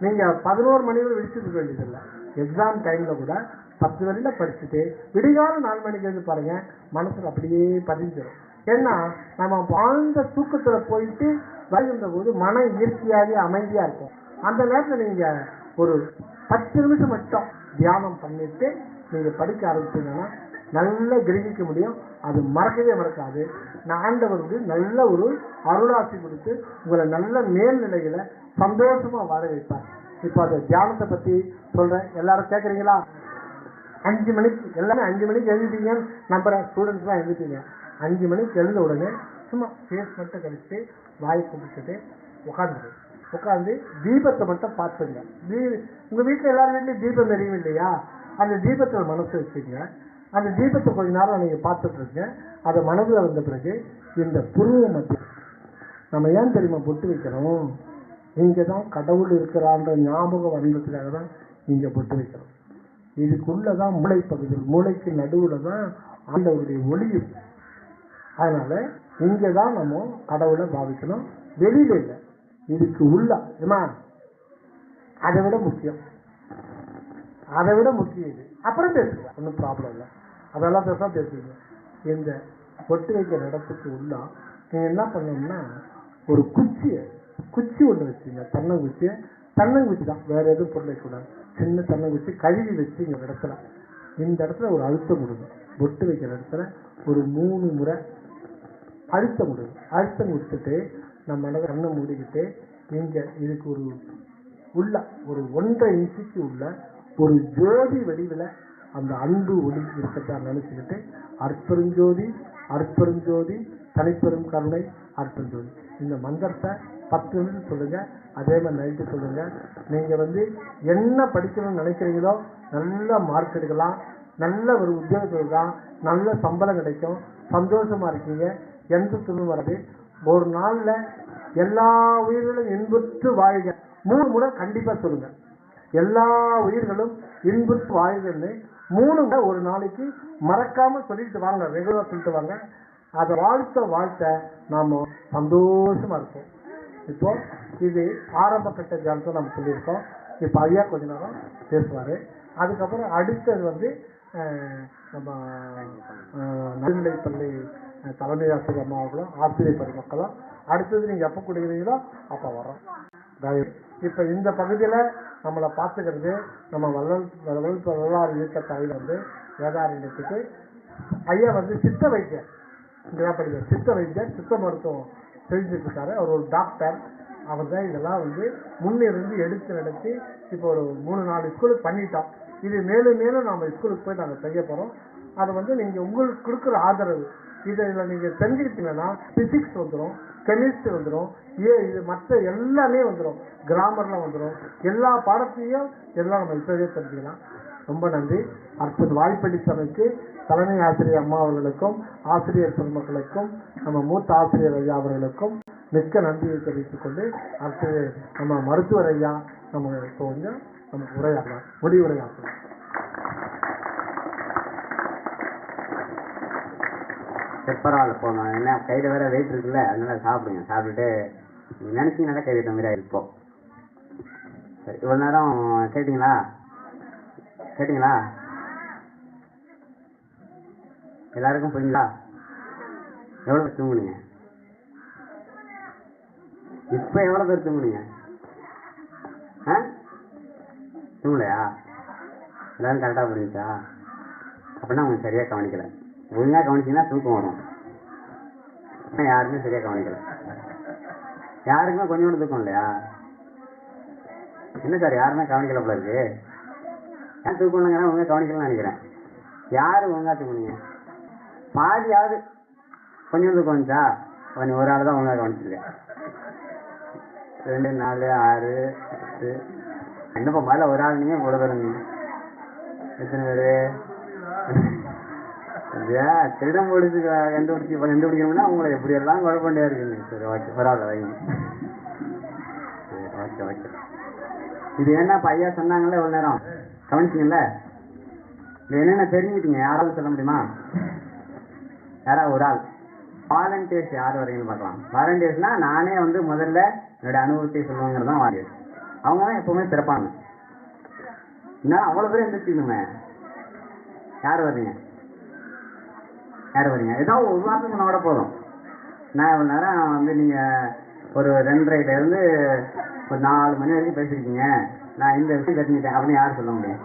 நீங்க 11 மணி வரை விழிச்சுக்க வேண்டியதில்லை. எக்ஸாம் டைம்ல கூட 10 வரையில படிச்சுட்டு விடிகால 4 மணிக்கு எழுந்து பாருங்க, மனசுல அப்படியே பதிஞ்சிடும். ஏன்னா நம்ம ஆழ்ந்த தூக்கத்துல போயிட்டு வருகின்ற போது மனம் இயற்கையாகவே அமைதியா இருக்கும். அந்த நேரத்தில் நீங்க ஒரு 10 நிமிஷம் மட்டும் தியானம் பண்ணிட்டு நீங்க படிக்க ஆரம்பிச்சீங்கன்னா நல்லா கிரகிக்க முடியும். அது மறக்கவே மறக்காது. ஆண்டவருக்கு நல்ல ஒரு அருளாசி கொடுத்து உங்களை நல்ல மேல்நிலையில சந்தோஷமா வாழ வைப்பார். இப்ப அந்த தியானத்தை பத்தி சொல்றேன், எல்லாரும் கேட்கறீங்களா? 5 மணிக்கு எல்லாமே 5 மணிக்கு எழுதிட்டீங்கன்னு நம்புற ஸ்டூடெண்ட்ஸ் எல்லாம் எழுதிட்டீங்க. 5 மணிக்கு எழுந்த உடனே சும்மா ஃபேஸ் மட்டும் கழிச்சு வாய் குடிச்சுட்டு உட்காந்து தீபத்தை மட்டும் பார்த்துங்க. உங்க வீட்டுல எல்லாரும் வீட்லயும் தீபம் எரியும் இல்லையா? அந்த தீபத்துல மனசு வச்சுங்க. அந்த தீபத்தை கொஞ்ச நேரம் நீங்க பார்த்துட்டு இருங்க. அதை மனதில் வந்த பிறகு இந்த புருவ மத்தியம் நம்ம ஏன் தெரியுமா பொட்டு வைக்கிறோம்? இங்கதான் கடவுள் இருக்கிறான்ற ஞாபகம் வந்ததுக்காக தான் இங்க பொட்டு வைக்கிறோம். இதுக்குள்ளதான் மூளை பகுதியில், மூளைக்கு நடுவுல தான் ஆண்டவருடைய ஒளி. அதனால இங்கதான் நம்ம கடவுளை பாவிக்கணும், வெளியில இல்லை. இதுக்கு உள்ள அதை விட முக்கியம், அதை விட முக்கியம் இது. அப்புறம் பேசுங்க, ஒன்றும் ப்ராப்ளம் இல்லை. அதெல்லாம் பேசுங்க. இந்த பொட்டு வைக்கிற இடத்துக்கு உள்ள நீங்க என்ன பண்ணணும்னா ஒரு குச்சி ஒன்று வச்சுங்க. தென்னங்குச்சி தான், வேற எதுவும் பொருள் வைக்கக்கூடாது. சின்ன தென்னங்குச்சி கழுவி வச்சு இந்த இடத்துல, இந்த இடத்துல ஒரு அழுத்தம் கொடுங்க. பொட்டு வைக்கிற இடத்துல ஒரு 3 முறை அழுத்தம் கொடுங்க. அழுத்தம் கொடுத்துட்டு நம்ம கண்ணை மூடிக்கிட்டு இங்க இதுக்கு உள்ள ஒரு 1.5 இன்ச்சுக்கு உள்ள ஒரு ஜோதி வடிவில் அந்த அன்பு ஒளி இருக்கட்டா நினைச்சுக்கிட்டு அற்பெருஞ்சோதி அற்பெருஞ்சோதி தனிப்பெரும் கருணை அற்பெருஞ்சோதி இந்த மந்திரத்தை 10 நிமிஷம் சொல்லுங்க. அதே மாதிரி நைட்டு சொல்லுங்க. நீங்க என்ன படிக்கணும்னு நினைக்கிறீங்களோ நல்ல மார்க் எடுக்கலாம், நல்ல ஒரு உத்தியோகத்தில் இருக்கலாம், நல்ல சம்பளம் கிடைக்கும், சந்தோஷமா இருக்கீங்க, எந்த துணிவும் வராது. ஒரு நாள்ல எல்லா உயிர்களும் இன்புற்று வாழ்க 3 முறை கண்டிப்பா சொல்லுங்க. எல்லா உயிர்களும் இன்புற்று வாழ்கன்னு 3 முறை ஒரு நாளைக்கு மறக்காம சொல்லிட்டு வாங்க, ரெகுலரா சொல்லிட்டு வாங்க. அதை வாழ்த்த நாம சந்தோஷமா இருப்போம். இப்போ இது ஆரம்ப கட்ட தியானத்தை நம்ம சொல்லியிருக்கோம். இப்போ ஐயா கொஞ்ச நேரம் பேசுவாரு. அதுக்கப்புறம் அடுத்தது நம்ம நடுநிலைப்பள்ளி தலைமை ஆசிரியர் அம்மாவர்களும் ஆசிரியர் பெருமக்களும் அடுத்தது நீங்க எப்ப கொடுக்குறீங்களோ அப்ப வரோம். இப்ப இந்த பகுதியில நம்மளை பார்த்துக்கிறது நம்ம வரலாறு இயக்க தலைவர் வேதாரண்யத்துக்கு ஐயா சித்த வைத்தியர், இங்கதான் படிக்கிற சித்த வைத்தியர், சித்த மருத்துவம் தெரிஞ்சுட்டு இருக்காரு. அவர் ஒரு டாக்டர். அவர் தான் இதெல்லாம் முன்னிருந்து எடுத்து நடத்தி இப்போ ஒரு 3-4 ஸ்கூலுக்கு பண்ணிட்டோம். இது மேலும் மேலும் நம்ம ஸ்கூலுக்கு போய் நாங்கள் செய்ய போறோம். அதை நீங்க உங்களுக்கு கொடுக்குற ஆதரவு இதில் நீங்க தெரிஞ்சுக்கிட்டீங்கன்னா பிசிக்ஸ் வந்துடும், கெமிஸ்ட்ரி வந்துடும், இது மற்ற எல்லாமே வந்துடும், கிராமர்லாம் வந்துடும். எல்லா பாடத்தையும் எல்லாம் நம்ம இப்பவே தெரிஞ்சுக்கலாம். ரொம்ப நன்றி. அற்புத வாய்ப்பளித்தமைக்கு தலைமை ஆசிரியர் அம்மா அவர்களுக்கும் ஆசிரியர் பெருமக்களுக்கும் நம்ம மூத்த ஆசிரியர் ஐயா அவர்களுக்கும் மிக்க நன்றியை தெரிவித்துக் கொண்டு அடுத்து நம்ம மருத்துவர் ஐயா நம்ம இப்போ நமக்கு உரையாடலாம், முடிவுரையாடலாம். பரவாயில்ல போகணும். என்ன கையில் வேற வெயிட் இருக்குல்ல, அதனால சாப்பிடுங்க. சாப்பிட்டுட்டு நினைச்சீங்கன்னால கை வைத்த மாதிரி இருப்போம். சரி, இவ்வளோ நேரம் கேட்டீங்களா? எல்லாருக்கும் புரியுங்களா? எவ்வளோ தூங்குனீங்க? இப்போ எவ்வளோ பேர் தூங்குனீங்க? தூங்கலையா? எல்லாரும் கரெக்டாக புரிஞ்சுச்சா? அப்படின்னா அவங்க சரியாக கவனிக்கலை. ஒழுங்காக கவனிச்சிங்கன்னா தூக்கம் வரும். ஆனால் யாருமே சரியாக கவனிக்கலை. யாருக்குமே கொஞ்சோண்டு தூக்கம் இல்லையா? என்ன சார் யாருமே கவனிக்கல போல இருக்கு. ஏன் தூக்கம் இல்லைங்கன்னா ஒழுங்காக கவனிக்கலன்னு நினைக்கிறேன். யார் ஒழுங்காக தூங்குனீங்க? பாதியாவது கொஞ்சம் தூக்கம் வந்துச்சா? கொஞ்சம் ஒரு ஆள் தான் ஒழுங்காக கவனிச்சிருக்கேன். 2, 4, 6, 10. என்னப்பா முதல்ல ஒரு ஆள் நீங்கள் கூட தருங்க. எத்தனை பேர்? திருடம் முடிச்சு கண்டுபிடிக்கணும்னா உங்களை எப்படி எல்லாம் குழப்பண்டியா இருக்குங்க. சரி ஓகே, பரவாயில்ல வைங்க. Okay okay. இது என்ன ஐயா சொன்னாங்கல்ல இவ்வளவு நேரம் கவனிச்சிங்கல்ல, இது என்னென்ன தெரிஞ்சுக்கிட்டீங்க? யாராவது சொல்ல முடியுமா? யாராவது ஒரு ஆள் வாலண்டியர்ஸ் யார் வரைக்கும் பார்க்கலாம். வாலண்டியர்ஸ்னா நானே வந்து முதல்ல என்னோட அனுபவத்தை சொல்லுவாங்கிறது தான் வாலண்டியர்ஸ். அவங்க தான் எப்பவுமே சிறப்பாங்க. இன்னும் அவ்வளவு பேரும் எந்திரிச்சுக்கணுமே. யார் வர்றீங்க? யார் வரீங்க? ஏதாவது ஒரு வார்த்தை சொன்னா கூட போதும். நான் இவ்வளவு நேரம் வந்து நீங்க ஒரு 2:30 இருந்து ஒரு 4 மணி வரைக்கும் பேசிருக்கீங்க, நான் இந்த விஷயம் தெரிஞ்சுக்கிட்டேன் அப்படின்னு யாரும் சொல்ல முடியும்?